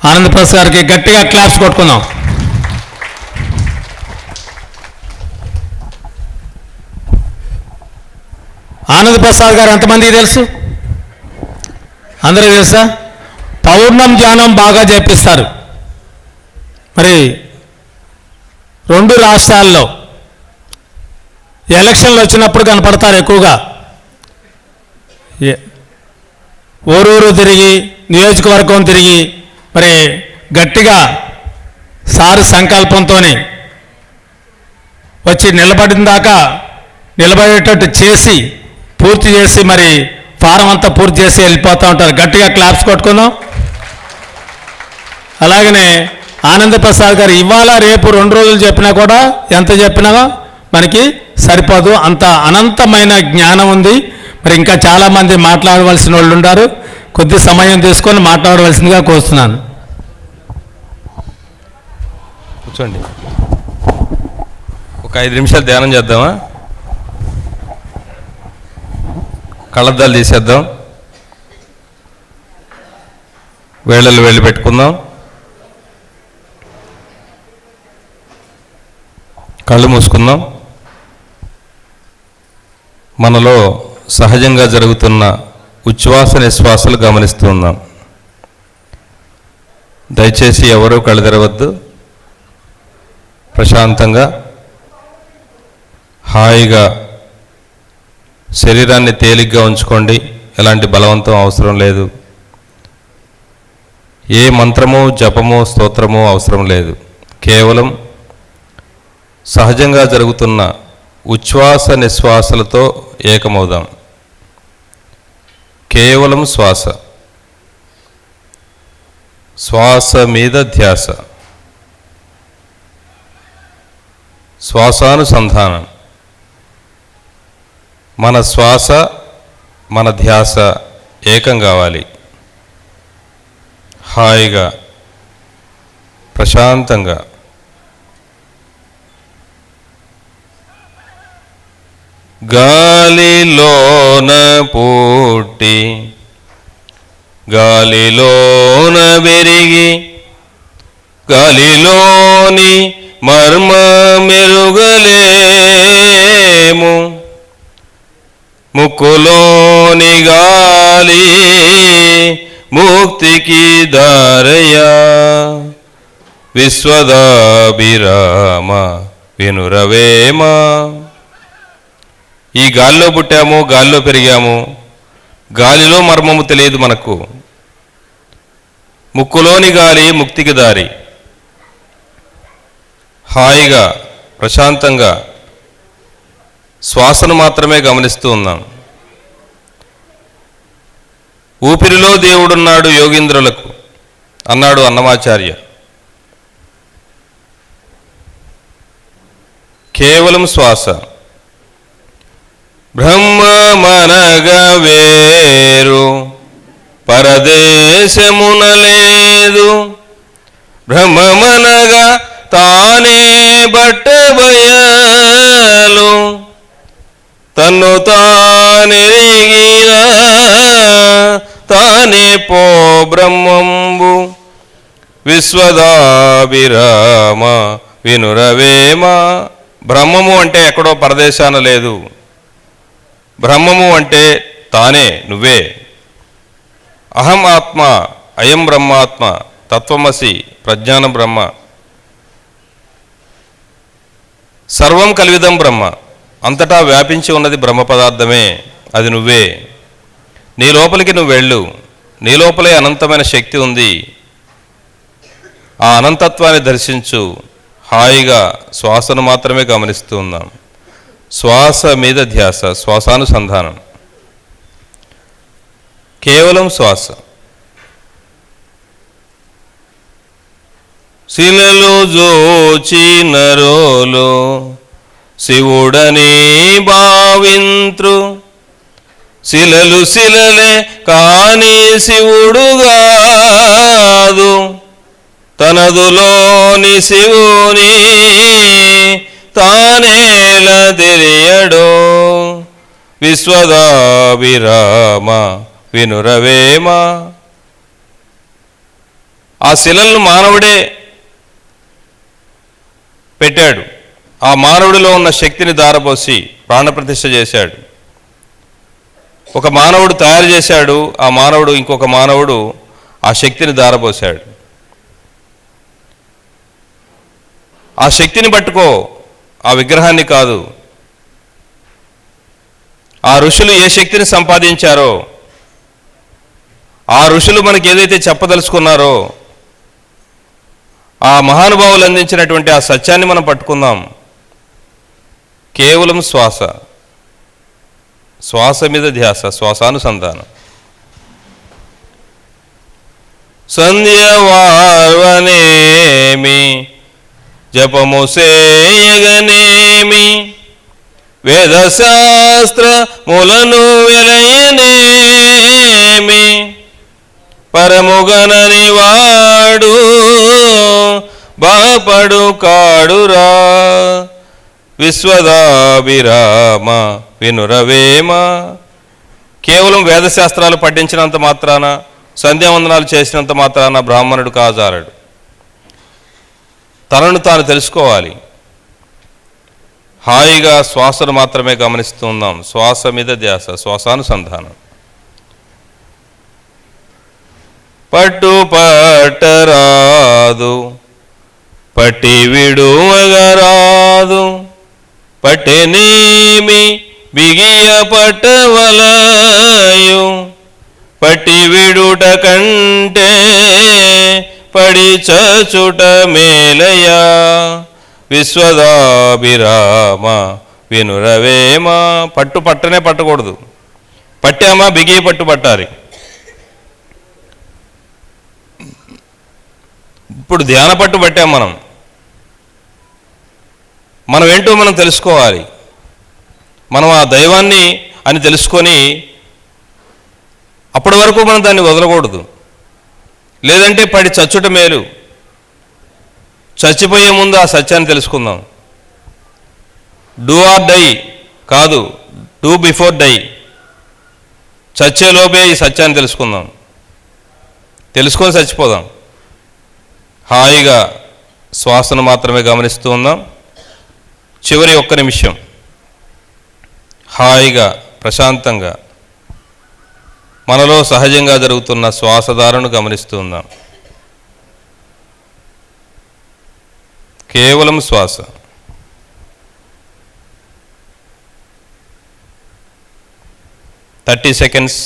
ఆనంద్ ప్రసాద్ గారికి గట్టిగా క్లాప్స్ కొట్టుకుందాం. ఆనంద్ ప్రసాద్ గారు ఎంతమందికి తెలుసు? అందరికీ తెలుసా? పౌర్ణం ధ్యానం బాగా చేపిస్తారు. మరి 2 రాష్ట్రాల్లో ఎలక్షన్లు వచ్చినప్పుడు కనపడతారు ఎక్కువగా. ఊరూరు తిరిగి, నియోజకవర్గం తిరిగి మరి గట్టిగా సారు సంకల్పంతో వచ్చి నిలబడిన దాకా నిలబడేటట్టు చేసి పూర్తి చేసి మరి ఫారం అంతా పూర్తి చేసి వెళ్ళిపోతూ ఉంటారు. గట్టిగా క్లాప్స్ కొట్టుకుందాం. అలాగనే ఆనంద్ ప్రసాద్ గారు ఇవాళ రేపు 2 రోజులు చెప్పినా కూడా ఎంత చెప్పినా మనకి సరిపోదు, అంత అనంతమైన జ్ఞానం ఉంది. మరి ఇంకా చాలామంది మాట్లాడవలసిన వాళ్ళు ఉన్నారు. కొద్ది సమయం తీసుకొని మాట్లాడవలసిందిగా కోరుతున్నాను. కూర్చోండి, ఒక 5 నిమిషాలు ధ్యానం చేద్దామా? కళ్ళద్దాలు తీసేద్దాం, వేళ్ళలు వెళ్ళి పెట్టుకుందాం, కళ్ళు మూసుకుందాం. మనలో సహజంగా జరుగుతున్న ఉచ్ఛ్వాస నిశ్వాసాలు గమనిస్తూ ఉందాం. దయచేసి ఎవరూ కళ్ళు తెరవద్దు. ప్రశాంతంగా హాయిగా శరీరాన్ని తేలిగ్గా ఉంచుకోండి. ఎలాంటి బలవంతం అవసరం లేదు. ఏ మంత్రమో జపమో స్తోత్రమో అవసరం లేదు. కేవలం సహజంగా జరుగుతున్న ఉచ్ఛ్వాస నిశ్వాసలతో ఏకమవుదాం. కేవలం శ్వాస, శ్వాస మీద ధ్యాస, శ్వాసానుసంధానం. మన శ్వాస మన ధ్యాస ఏకం కావాలి. హాయిగా ప్రశాంతంగా గాలిలోన పుట్టి గాలిలోన పెరిగి గాలిలోని మర్మ మెరుగలేము. ముక్కులోని గాలి ముక్తికి దారయ్యా, విశ్వదాభిరామ వినురవేమా. ఈ గాలిలో పుట్టాము, గాలిలో పెరిగాము, గాలిలో మర్మము తెలియదు మనకు. ముక్కులోని గాలి ముక్తికి దారి. హాయిగా ప్రశాంతంగా శ్వాసను మాత్రమే గమనిస్తూ ఉన్నాం. ఊపిరిలో దేవుడున్నాడు యోగీంద్రులకు అన్నాడు అన్నమాచార్య. కేవలం శ్వాస. బ్రహ్మమనగ వేరు పరదేశమున లేదు, బ్రహ్మమనగా తానే బట్టబయలు, తన్ను తానెరిగిన తానే పో బ్రహ్మంబు, విశ్వదాభిరామ వినురవేమ. బ్రహ్మము అంటే ఎక్కడో పరదేశాన లేదు, బ్రహ్మము అంటే తానే, నువ్వే. అహం ఆత్మ, అయం బ్రహ్మాత్మ, తత్వమసి, ప్రజ్ఞాన బ్రహ్మ, సర్వం కల్విదం బ్రహ్మ. అంతటా వ్యాపించి ఉన్నది బ్రహ్మ పదార్థమే, అది నువ్వే. నీ లోపలికి నువ్వు వెళ్ళు, నీ లోపలే అనంతమైన శక్తి ఉంది. ఆ అనంతత్వాన్ని దర్శించు. హాయిగా శ్వాసను మాత్రమే గమనిస్తూ ఉన్నాం. శ్వాస మీద ధ్యాస, శ్వాసానుసంధానం, కేవలం శ్వాస. శిలలు జోచి నరోలు శివుడని భావింత్రు, శిలలు శిలలే కాని శివుడుగాదు, తనదులోని శివుని తానేల తెలియడో, విశ్వదాభిరామ వినురవేమ. ఆ శిలలను మానవుడే పెట్టాడు. ఆ మానవుడిలో ఉన్న శక్తిని దారపోసి ప్రాణప్రతిష్ఠ చేశాడు. ఒక మానవుడు తయారు చేశాడు, ఆ మానవుడు ఇంకొక మానవుడు ఆ శక్తిని దారపోశాడు. ఆ శక్తిని పట్టుకో, ఆ విగ్రహాన్ని కాదు. ఆ ఋషులు ఏ శక్తిని సంపాదించారో, ఆ ఋషులు మనకి ఏదైతే చెప్పదలుచుకున్నారో, ఆ మహానుభావులు అందించినటువంటి ఆ సత్యాన్ని మనం పట్టుకుందాం. కేవలం శ్వాస, శ్వాస మీద ధ్యాస, శ్వాసానుసంధానం. సంధ్యవార్వనేమి జపము సేయగనేమి, వేదశాస్త్రములను వెలయనేమి, పరముగనని వాడు బాపడు కాడురా, విశ్వదాభిరామ వినురవేమ. కేవలం వేదశాస్త్రాలు పఠించినంత మాత్రాన, సంధ్యావందనాలు చేసినంత మాత్రాన బ్రాహ్మణుడు కాజాలడు. తనను తాను తెలుసుకోవాలి. హాయిగా శ్వాసను మాత్రమే గమనిస్తున్నాం. శ్వాస మీద ధ్యాస, శ్వాసానుసంధానం. పట్టు పట్టరాదు, పట్టి విడువగరాదు, పట్టెనేమి బిగియ పట్టవలయు, పట్టి విడుట కంటే పడి చచుట మేలయా, విశ్వదాభిరామ వినురవేమ. పట్టు పట్టనే పట్టకూడదు, పట్టామా బిగి పట్టు పట్టాలి. ఇప్పుడు ధ్యాన పట్టు పట్టాం మనం ఏంటో మనం తెలుసుకోవాలి. మనం ఆ దైవాన్ని అని తెలుసుకొని అప్పటి వరకు మనం దాన్ని వదలకూడదు. లేదంటే పడి చచ్చుట మేలు. చచ్చిపోయే ముందు ఆ సత్యాన్ని తెలుసుకుందాం. డూ ఆర్ డై కాదు, డూ బిఫోర్ డై. చచ్చేలోపే ఈ సత్యాన్ని తెలుసుకుందాం. తెలుసుకొని చచ్చిపోదాం. హాయిగా శ్వాసను మాత్రమే గమనిస్తూ ఉందాం. చివరి 1 నిమిషం హాయిగా ప్రశాంతంగా మనలో సహజంగా జరుగుతున్న శ్వాసధారను గమనిస్తూ ఉందాం. కేవలం శ్వాస. Thirty seconds.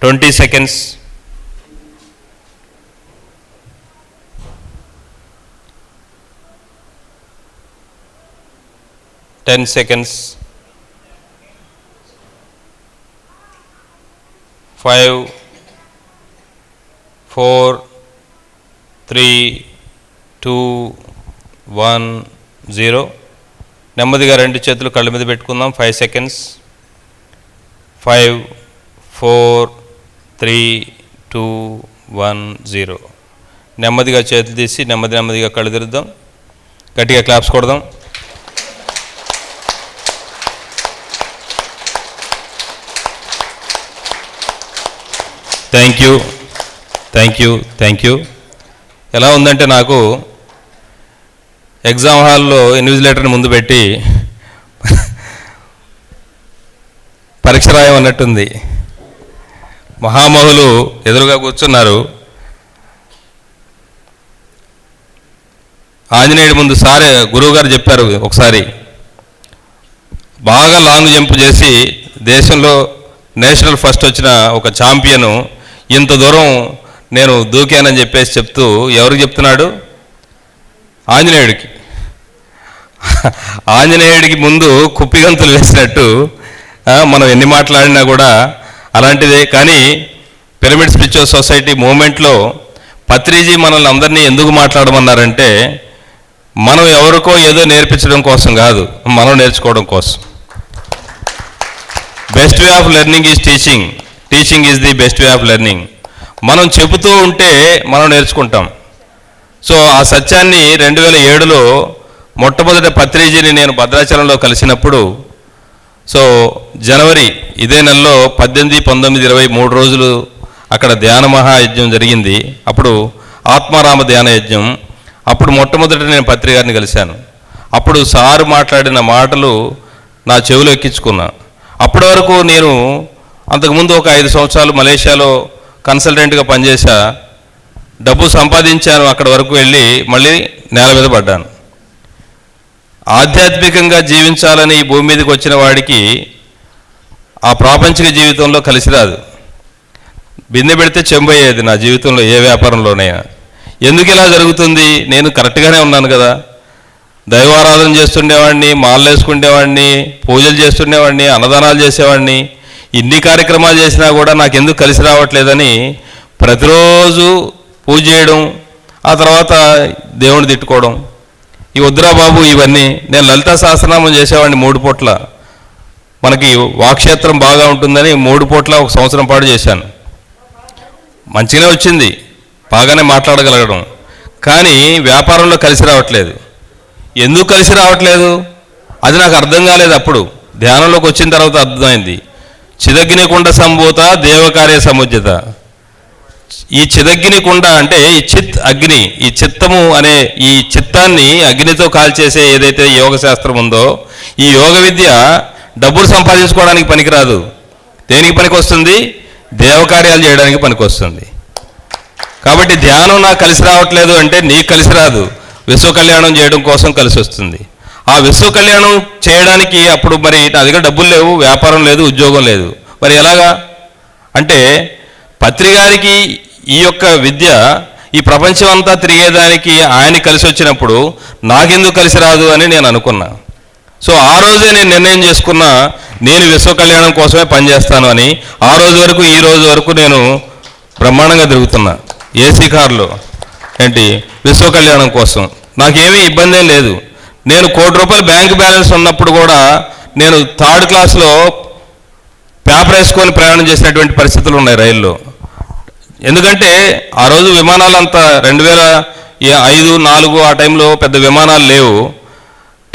20 seconds. 10 seconds. 5, 4, 3, 2, 1, 0. నెమ్మదిగా 2 చేతులు కళ్ళ మీద పెట్టుకుందాం. 5 seconds. 5, 4, 3, 2, 1, 0. నెమ్మదిగా చేతులు తీసి నెమ్మదిగా కళ్ళు తెరుద్దాం. గట్టిగా క్లాప్స్ కొడదాం. Thank you. ఎలా ఉందంటే నాకు ఎగ్జామ్ హాల్లో ఇన్విజిలేటర్ని ముందు పెట్టి పరీక్ష రాయమన్నట్టుంది. మహామహులు ఎదురుగా కూర్చున్నారు. ఆంజనేయుడి ముందు గురువు గారు చెప్పారు, ఒకసారి బాగా లాంగ్ జంప్ చేసి దేశంలో నేషనల్ ఫస్ట్ వచ్చిన ఒక ఛాంపియను ఇంత దూరం నేను దూకానని చెప్పేసి చెప్తూ ఎవరికి చెప్తున్నాడు? ఆంజనేయుడికి ముందు కుప్పిగంతులు వేసినట్టు మనం ఎన్ని మాట్లాడినా కూడా అలాంటిదే. కానీ పిరమిడ్ స్పిరిచువల్ సొసైటీ మూమెంట్లో పత్రిజీ మనల్ని అందరినీ ఎందుకు మాట్లాడమన్నారంటే మనం ఎవరికో ఏదో నేర్పించడం కోసం కాదు, మనం నేర్చుకోవడం కోసం. Best way of learning is teaching is the best way of learning. మనం చెబుతూ ఉంటే మనం నేర్చుకుంటాం. సో ఆ సత్యాన్ని 2007లో మొట్టమొదటి పత్రిజీని నేను భద్రాచలంలో కలిసినప్పుడు, సో జనవరి ఇదే నెలలో 18, 19, 20 3 రోజులు అక్కడ ధ్యాన మహాయజ్ఞం జరిగింది. అప్పుడు ఆత్మారామ ధ్యాన యజ్ఞం. అప్పుడు మొట్టమొదటి నేను పత్రి గారిని కలిశాను. అప్పుడు సారు మాట్లాడిన మాటలు నా చెవిలో ఎక్కించుకున్నా. అప్పటి వరకు నేను అంతకుముందు ఒక 5 సంవత్సరాలు మలేషియాలో కన్సల్టెంట్గా పనిచేశా. డబ్బు సంపాదించాను. అక్కడ వరకు వెళ్ళి మళ్ళీ నేల మీద పడ్డాను. ఆధ్యాత్మికంగా జీవించాలని ఈ భూమి మీదకి వచ్చిన వాడికి ఆ ప్రాపంచిక జీవితంలో కలిసి రాదు. బిన్నె పెడితే చెంబయ్యేది నా జీవితంలో ఏ వ్యాపారంలోనైనా. ఎందుకు ఇలా జరుగుతుంది? నేను కరెక్ట్గానే ఉన్నాను కదా, దైవారాధన చేస్తుండేవాడిని, మాలలు వేసుకునేవాడిని, పూజలు చేస్తుండేవాడిని, అన్నదానాలు చేసేవాడిని. ఇన్ని కార్యక్రమాలు చేసినా కూడా నాకు ఎందుకు కలిసి రావట్లేదని ప్రతిరోజు పూజ చేయడం, ఆ తర్వాత దేవుని తిట్టుకోవడం, ఈ వద్దురా బాబు ఇవన్నీ. నేను లలితా సహస్రనామం చేసేవాడిని 3 పూట్ల. మనకి వాక్క్షేత్రం బాగా ఉంటుందని 3 పూట్ల 1 సంవత్సరం పాటు చేశాను. మంచిగానే వచ్చింది, బాగానే మాట్లాడగలగడం. కానీ వ్యాపారంలో కలిసి రావట్లేదు. ఎందుకు కలిసి రావట్లేదు అది నాకు అర్థం కాలేదు. అప్పుడు ధ్యానంలోకి వచ్చిన తర్వాత అర్థమైంది. చిదగ్నికుండ సంభూత దేవకార్య సముజ్జత. ఈ చిదగ్నికుండ అంటే ఈ చిత్ అగ్ని, ఈ చిత్తము అనే ఈ చిత్తాన్ని అగ్నితో కాల్చేసే ఏదైతే యోగ శాస్త్రం ఉందో, ఈ యోగ విద్య డబ్బులు సంపాదించుకోవడానికి పనికిరాదు. దేనికి పనికి వస్తుంది? దేవకార్యాలు చేయడానికి పనికి వస్తుంది. కాబట్టి ధ్యానం నాకు కలిసి రావట్లేదు అంటే నీకు కలిసి రాదు, విశ్వ కళ్యాణం చేయడం కోసం కలిసి వస్తుంది. ఆ విశ్వ కళ్యాణం చేయడానికి అప్పుడు మరి నా దగ్గర డబ్బులు లేవు, వ్యాపారం లేదు, ఉద్యోగం లేదు. మరి ఎలాగా అంటే పత్రిగారికి ఈ యొక్క విద్య ఈ ప్రపంచం అంతా తిరిగేదానికి ఆయన కలిసి వచ్చినప్పుడు నాకెందుకు కలిసి రాదు అని నేను అనుకున్నా. సో ఆ రోజే నేను నిర్ణయం చేసుకున్నా, నేను విశ్వ కళ్యాణం కోసమే పనిచేస్తాను అని. ఆ రోజు వరకు ఈ రోజు వరకు నేను బ్రహ్మాండంగా తిరుగుతున్నా ఏసీ కార్లో. ఏంటి విశ్వ కళ్యాణం కోసం నాకేమీ ఇబ్బంది ఏం లేదు. నేను ₹1,00,00,000 బ్యాంక్ బ్యాలెన్స్ ఉన్నప్పుడు కూడా నేను 3rd క్లాస్లో పేపర్ వేసుకొని ప్రయాణం చేసినటువంటి పరిస్థితులు ఉన్నాయి రైల్లో. ఎందుకంటే ఆ రోజు విమానాలు అంతా 2005, 2004 ఆ టైంలో పెద్ద విమానాలు లేవు.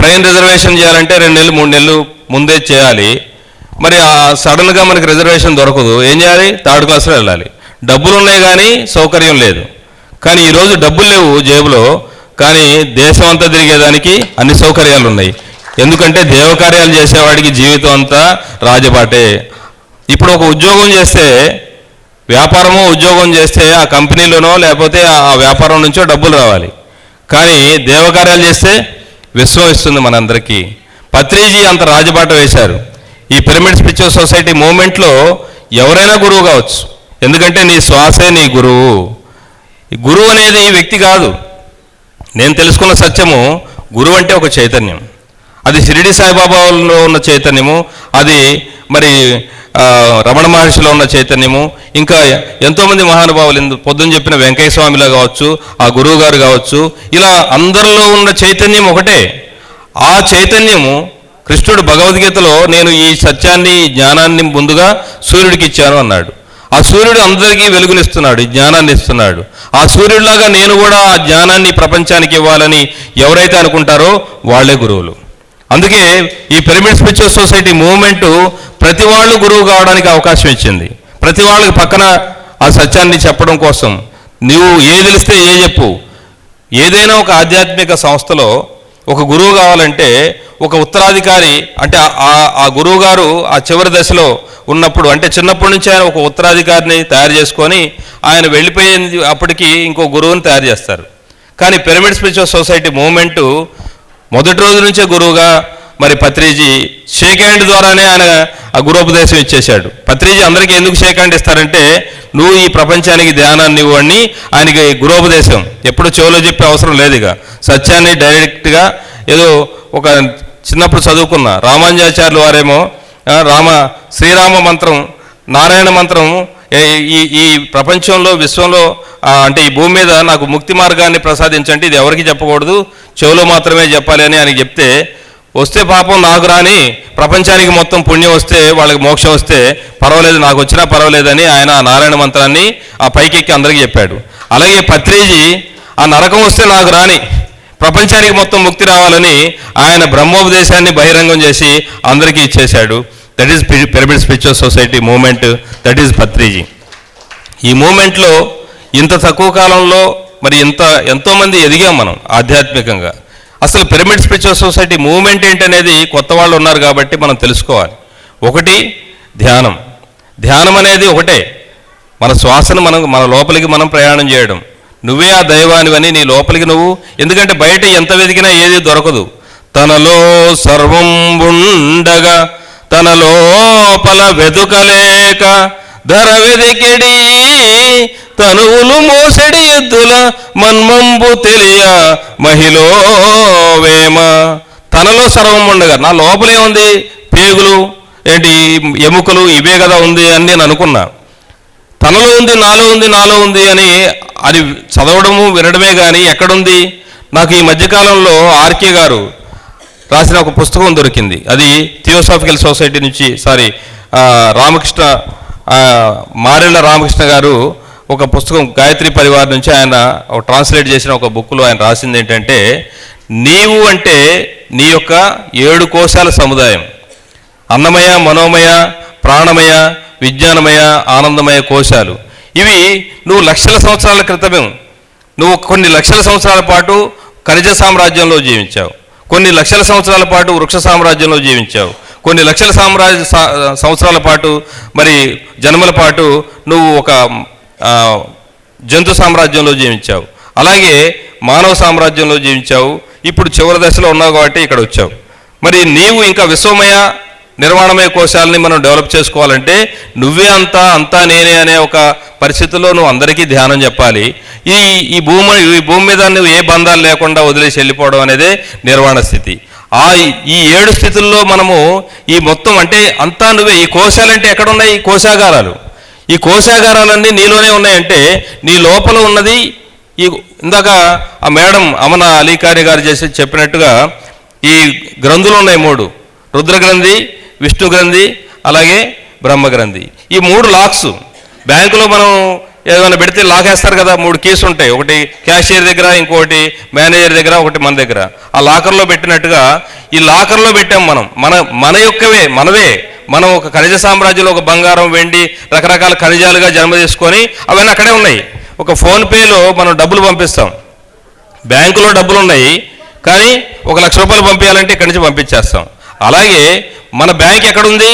ట్రైన్ రిజర్వేషన్ చేయాలంటే 2 నెలలు 3 నెలలు ముందే చేయాలి. మరి సడన్గా మనకి రిజర్వేషన్ దొరకదు, ఏం చేయాలి? 3rd క్లాస్లో వెళ్ళాలి. డబ్బులు ఉన్నాయి కానీ సౌకర్యం లేదు. కానీ ఈరోజు డబ్బులు లేవు జేబులో, కానీ దేశం అంతా తిరిగేదానికి అన్ని సౌకర్యాలు ఉన్నాయి. ఎందుకంటే దేవకార్యాలు చేసేవాడికి జీవితం అంతా రాజపాటే. ఇప్పుడు ఒక ఉద్యోగం చేస్తే, వ్యాపారమో ఉద్యోగం చేస్తే ఆ కంపెనీలోనో లేకపోతే ఆ వ్యాపారం నుంచో డబ్బులు రావాలి. కానీ దేవకార్యాలు చేస్తే విశ్వం ఇస్తుంది మనందరికీ. పత్రిజీ అంత రాజబాట వేశారు. ఈ పిరమిడ్ స్పిరిచువల్ సొసైటీ మూమెంట్లో ఎవరైనా గురువు కావచ్చు, ఎందుకంటే నీ శ్వాసే నీ గురువు. ఈ గురువు అనేది వ్యక్తి కాదు. నేను తెలుసుకున్న సత్యము, గురువు అంటే ఒక చైతన్యం. అది షిరిడి సాయిబాబాలో ఉన్న చైతన్యము, అది మరి రమణ మహర్షిలో ఉన్న చైతన్యము, ఇంకా ఎంతోమంది మహానుభావులు పొద్దున్న చెప్పిన వెంకయ్య స్వామిలో కావచ్చు, ఆ గురువు గారు కావచ్చు, ఇలా అందరిలో ఉన్న చైతన్యం ఒకటే. ఆ చైతన్యము కృష్ణుడు భగవద్గీతలో నేను ఈ సత్యాన్ని ఈ జ్ఞానాన్ని ముందుగా సూర్యుడికి ఇచ్చాను అన్నాడు. ఆ సూర్యుడు అందరికీ వెలుగునిస్తున్నాడు, ఈ జ్ఞానాన్ని ఇస్తున్నాడు. ఆ సూర్యుడిలాగా నేను కూడా ఆ జ్ఞానాన్ని ప్రపంచానికి ఇవ్వాలని ఎవరైతే అనుకుంటారో వాళ్ళే గురువులు. అందుకే ఈ పిరమిడ్ స్పిరిచువల్ సొసైటీ మూవ్మెంటు ప్రతి వాళ్ళు గురువు కావడానికి అవకాశం ఇచ్చింది. ప్రతి వాళ్ళకి పక్కన ఆ సత్యాన్ని చెప్పడం కోసం. నువ్వు ఏ తెలిస్తే ఏ చెప్పు. ఏదైనా ఒక ఆధ్యాత్మిక సంస్థలో ఒక గురువు కావాలంటే ఒక ఉత్తరాధికారి, అంటే ఆ గురువు గారు ఆ చివరి దశలో ఉన్నప్పుడు, అంటే చిన్నప్పటి నుంచి ఆయన ఒక ఉత్తరాధికారిని తయారు చేసుకొని ఆయన వెళ్ళిపోయింది అప్పటికి ఇంకో గురువుని తయారు చేస్తారు. కానీ పిరమిడ్ స్పిరిచువల్ సొసైటీ మూవ్మెంటు మొదటి రోజు నుంచే గురువుగా మరి పత్రిజీ షేక్ హ్యాండ్ ద్వారానే ఆయన ఆ గురోపదేశం ఇచ్చేశాడు. పత్రిజీ అందరికీ ఎందుకు షేక్ హ్యాండ్ ఇస్తారంటే, నువ్వు ఈ ప్రపంచానికి ధ్యానాన్ని ఇవ్వని ఆయనకి గురోపదేశం ఎప్పుడు చెవులో చెప్పే అవసరం లేదు. ఇక సత్యాన్ని డైరెక్ట్గా ఏదో ఒక చిన్నప్పుడు చదువుకున్న రామానుజాచార్యులు వారేమో శ్రీరామ మంత్రం, నారాయణ మంత్రం, ఈ ప్రపంచంలో విశ్వంలో అంటే ఈ భూమి మీద నాకు ముక్తి మార్గాన్ని ప్రసాదించండి, ఇది ఎవరికి చెప్పకూడదు, చెవులో మాత్రమే చెప్పాలి అని ఆయనకి చెప్తే, వస్తే పాపం నాకు రాని ప్రపంచానికి మొత్తం పుణ్యం వస్తే వాళ్ళకి మోక్షం వస్తే పర్వాలేదు, నాకు వచ్చినా పర్వాలేదని ఆయన ఆ నారాయణ మంత్రాన్ని ఆ పైకెక్కి అందరికీ చెప్పాడు. అలాగే పత్రిజీ ఆ నరకం వస్తే నాకు రాని ప్రపంచానికి మొత్తం ముక్తి రావాలని ఆయన బ్రహ్మోపదేశాన్ని బహిరంగం చేసి అందరికీ ఇచ్చేశాడు. That is pyramid spiritual society moment, that is Patriji. ఈ మూమెంట్లో ఇంత తక్కువ కాలంలో మరి ఎంతోమంది ఎదిగాం మనం ఆధ్యాత్మికంగా. అసలు పిరమిడ్ స్పిరిచువల్ సొసైటీ మూవ్మెంట్ ఏంటనేది కొత్త వాళ్ళు ఉన్నారు కాబట్టి మనం తెలుసుకోవాలి. ఒకటి ధ్యానం. ధ్యానం అనేది ఒకటే, మన శ్వాసను మన లోపలికి మనం ప్రయాణం చేయడం. నువ్వే ఆ దైవానివని నీ లోపలికి నువ్వు, ఎందుకంటే బయట ఎంత వెతికినా ఏది దొరకదు. తనలో సర్వం ఉండగా తన లోపల వెతుకలేక ధర వెదికెడి తనువులు మోసెడి ఎద్దుల మన్మంబు తెలియ మహిళ వేమ. తనలో సర్వం ఉండగా, నా లోపలే ఉంది, పేగులు ఏంటి ఎముకలు ఇవే కదా ఉంది అని నేను అనుకున్నా. తనలో ఉంది, నాలో ఉంది అని అది చదవడము వినడమే కానీ ఎక్కడుంది. నాకు ఈ మధ్యకాలంలో ఆర్కే గారు రాసిన ఒక పుస్తకం దొరికింది. అది థియోసాఫికల్ సొసైటీ నుంచి రామకృష్ణ మారెళ్ళ రామకృష్ణ గారు ఒక పుస్తకం గాయత్రి పరివార్ నుంచి ఆయన ఒక ట్రాన్స్లేట్ చేసిన ఒక బుక్లో ఆయన రాసింది ఏంటంటే, నీవు అంటే నీ యొక్క 7 కోశాల సముదాయం. అన్నమయ, మనోమయ, ప్రాణమయ, విజ్ఞానమయ, ఆనందమయ కోశాలు. ఇవి నువ్వు లక్షల సంవత్సరాల క్రితమే, నువ్వు కొన్ని లక్షల సంవత్సరాల పాటు ఖనిజ సామ్రాజ్యంలో జీవించావు, కొన్ని లక్షల సంవత్సరాల పాటు వృక్ష సామ్రాజ్యంలో జీవించావు, కొన్ని లక్షల సంవత్సరాల పాటు మరి జన్మల పాటు నువ్వు ఒక జంతు సామ్రాజ్యంలో జీవించావు, అలాగే మానవ సామ్రాజ్యంలో జీవించావు. ఇప్పుడు చివరి దశలో ఉన్నావు కాబట్టి ఇక్కడ వచ్చావు. మరి నీవు ఇంకా విశ్వమయ నిర్మాణమయ కోశాలని మనం డెవలప్ చేసుకోవాలంటే నువ్వే అంతా నేనే అనే ఒక పరిస్థితుల్లో నువ్వు అందరికీ ధ్యానం చెప్పాలి. ఈ భూమి మీద నువ్వు ఏ బంధాలు లేకుండా వదిలేసి వెళ్ళిపోవడం అనేదే నిర్వాణ స్థితి. ఈ 7 స్థితుల్లో మనము ఈ మొత్తం అంటే అంతా నువ్వే. ఈ కోశాలంటే ఎక్కడున్నాయి? ఈ కోశాగారాలు. ఈ కోశాగారాలన్నీ నీలోనే ఉన్నాయంటే నీ లోపల ఉన్నది. ఇందాక ఆ మేడం అమన అలీకారి గారు చెప్పినట్టుగా ఈ గ్రంథులు ఉన్నాయి 3: రుద్రగ్రంథి, విష్ణు గ్రంథి, అలాగే బ్రహ్మగ్రంథి. ఈ 3 లాక్స్. బ్యాంకులో మనం ఏదైనా పెడితే లాగేస్తారు కదా, 3 కీస్ ఉంటాయి, ఒకటి క్యాషియర్ దగ్గర, ఇంకోటి మేనేజర్ దగ్గర, ఒకటి మన దగ్గర. ఆ లాకర్లో పెట్టినట్టుగా ఈ లాకర్లో పెట్టాం మనం, మన యొక్కవే, మనవే. మనం ఒక ఖనిజ సామ్రాజ్యంలో ఒక బంగారం, వెండి, రకరకాల ఖనిజాలుగా జన్మ తీసుకొని అవన్నీ అక్కడే ఉన్నాయి. ఒక ఫోన్పేలో మనం డబ్బులు పంపిస్తాం, బ్యాంకులో డబ్బులు ఉన్నాయి, కానీ 1 లక్ష రూపాయలు పంపించాలంటే ఇక్కడి నుంచి పంపించేస్తాం. అలాగే మన బ్యాంక్ ఎక్కడుంది?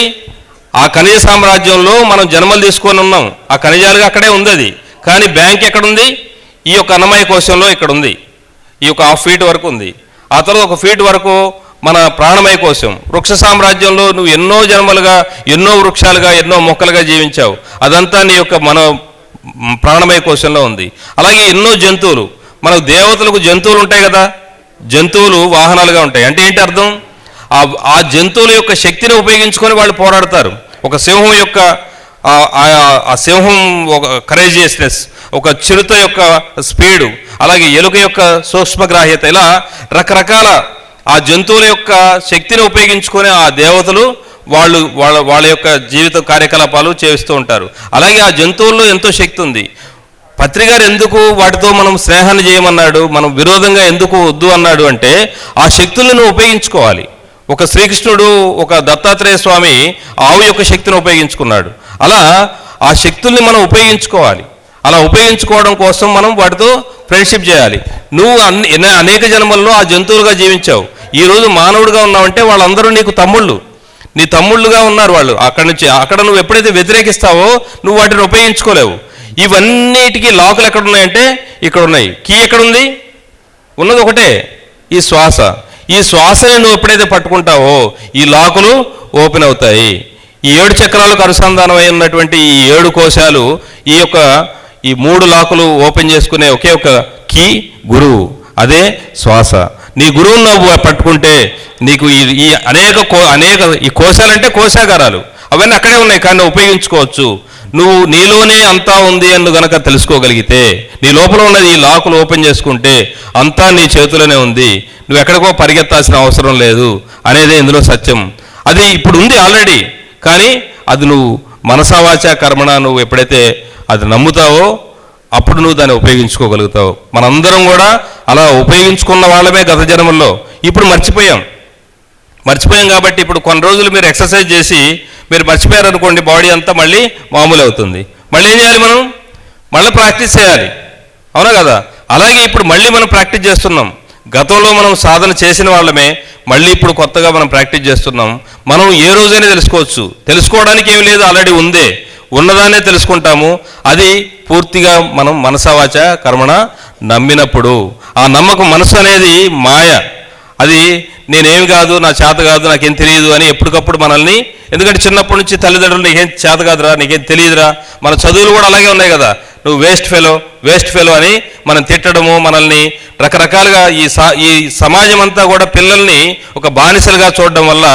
ఆ ఖనిజ సామ్రాజ్యంలో మనం జన్మలు తీసుకొని ఉన్నాం, ఆ ఖనిజాలుగా అక్కడే ఉంది అది. కానీ బ్యాంక్ ఎక్కడుంది? ఈ యొక్క అన్నమయ కోశంలో ఇక్కడ ఉంది. ఈ యొక్క 1/2 ఫీట్ వరకు ఉంది. ఆ తర్వాత 1 ఫీట్ వరకు మన ప్రాణమయ కోశం. వృక్ష సామ్రాజ్యంలో నువ్వు ఎన్నో జన్మలుగా, ఎన్నో వృక్షాలుగా, ఎన్నో మొక్కలుగా జీవించావు, అదంతా నీ యొక్క మన ప్రాణమయ కోశంలో ఉంది. అలాగే ఎన్నో జంతువులు, మనకు దేవతలకు జంతువులు ఉంటాయి కదా, జంతువులు వాహనాలుగా ఉంటాయి. అంటే ఏంటి అర్థం? ఆ జంతువుల యొక్క శక్తిని ఉపయోగించుకొని వాళ్ళు పోరాడతారు. ఒక సింహం యొక్క ఆ సింహం ఒక కరేజియస్నెస్, ఒక చిరుత యొక్క స్పీడు, అలాగే ఎలుక యొక్క సూక్ష్మగ్రాహ్యత, ఇలా రకరకాల ఆ జంతువుల యొక్క శక్తిని ఉపయోగించుకొని ఆ దేవతలు వాళ్ళ యొక్క జీవిత కార్యకలాపాలు చేస్తూ ఉంటారు. అలాగే ఆ జంతువుల్లో ఎంతో శక్తి ఉంది. పత్రిగారు ఎందుకు వాటితో మనం స్నేహాన్ని చేయమన్నాడు, మనం విరోధంగా ఎందుకు వద్దు అన్నాడు అంటే, ఆ శక్తులను ఉపయోగించుకోవాలి. ఒక శ్రీకృష్ణుడు, ఒక దత్తాత్రేయ స్వామి ఆవు యొక్క శక్తిని ఉపయోగించుకున్నాడు. అలా ఆ శక్తుల్ని మనం ఉపయోగించుకోవాలి. అలా ఉపయోగించుకోవడం కోసం మనం వాటితో ఫ్రెండ్షిప్ చేయాలి. నువ్వు అనేక జన్మల్లో ఆ జంతువులుగా జీవించావు, ఈరోజు మానవుడిగా ఉన్నావంటే వాళ్ళందరూ నీకు తమ్ముళ్ళు, నీ తమ్ముళ్ళుగా ఉన్నారు వాళ్ళు. అక్కడ నువ్వు ఎప్పుడైతే వ్యతిరేకిస్తావో నువ్వు వాటిని ఉపయోగించుకోలేవు. ఇవన్నిటికీ లాకులు ఎక్కడున్నాయంటే ఇక్కడ ఉన్నాయి. కీ ఎక్కడుంది? ఉన్నది ఒకటే, ఈ శ్వాస. ఈ శ్వాసని నువ్వు ఎప్పుడైతే పట్టుకుంటావో ఈ లాకులు ఓపెన్ అవుతాయి. ఈ 7 చక్రాలకు అనుసంధానమై ఉన్నటువంటి ఈ 7 కోశాలు, ఈ 3 లాకులు ఓపెన్ చేసుకునే ఒకే ఒక కీ గురువు, అదే శ్వాస. నీ గురువును నువ్వు పట్టుకుంటే నీకు ఈ అనేక ఈ కోశాలంటే కోశాగారాలు, అవన్నీ అక్కడే ఉన్నాయి, కానీ ఉపయోగించుకోవచ్చు. నువ్వు నీలోనే అంతా ఉంది అని గనక తెలుసుకోగలిగితే, నీ లోపల ఉన్నది ఈ లాకులు ఓపెన్ చేసుకుంటే అంతా నీ చేతిలోనే ఉంది, నువ్వు ఎక్కడికో పరిగెత్తాల్సిన అవసరం లేదు అనేదే ఇందులో సత్యం. అది ఇప్పుడు ఉంది ఆల్రెడీ, కానీ అది నువ్వు మనసావాచ కర్మణ నువ్వు ఎప్పుడైతే అది నమ్ముతావో అప్పుడు నువ్వు దాన్ని ఉపయోగించుకోగలుగుతావు. మనందరం కూడా అలా ఉపయోగించుకున్న వాళ్ళమే గత జన్మల్లో. ఇప్పుడు మర్చిపోయాం కాబట్టి ఇప్పుడు కొన్ని రోజులు మీరు ఎక్సర్సైజ్ చేసి మీరు మర్చిపోయారనుకోండి, బాడీ అంతా మళ్ళీ మామూలు అవుతుంది. మళ్ళీ ఏం చేయాలి? మనం మళ్ళీ ప్రాక్టీస్ చేయాలి, అవునా కదా? అలాగే ఇప్పుడు మళ్ళీ మనం ప్రాక్టీస్ చేస్తున్నాం. గతంలో మనం సాధన చేసిన వాళ్ళమే మళ్ళీ ఇప్పుడు కొత్తగా మనం ప్రాక్టీస్ చేస్తున్నాం. మనం ఏ రోజైనా తెలుసుకోవడానికి ఏమి లేదు, ఆల్రెడీ ఉందే, ఉన్నదాన్నే తెలుసుకుంటాము. అది పూర్తిగా మనం మనసావాచ కర్మణ నమ్మినప్పుడు. ఆ నమ్మకం, మనసు అనేది మాయ, అది నేనేమి కాదు, నా చేత కాదు, నాకేం తెలియదు అని ఎప్పటికప్పుడు మనల్ని, ఎందుకంటే చిన్నప్పటి నుంచి తల్లిదండ్రులు నీకేం చేత కాదురా, నీకేం తెలియదురా, మన చదువులు కూడా అలాగే ఉన్నాయి కదా, నువ్వు వేస్ట్ ఫెలో అని మనం తిట్టడము, మనల్ని రకరకాలుగా ఈ సమాజం అంతా కూడా పిల్లల్ని ఒక బానిసలుగా చూడడం వల్ల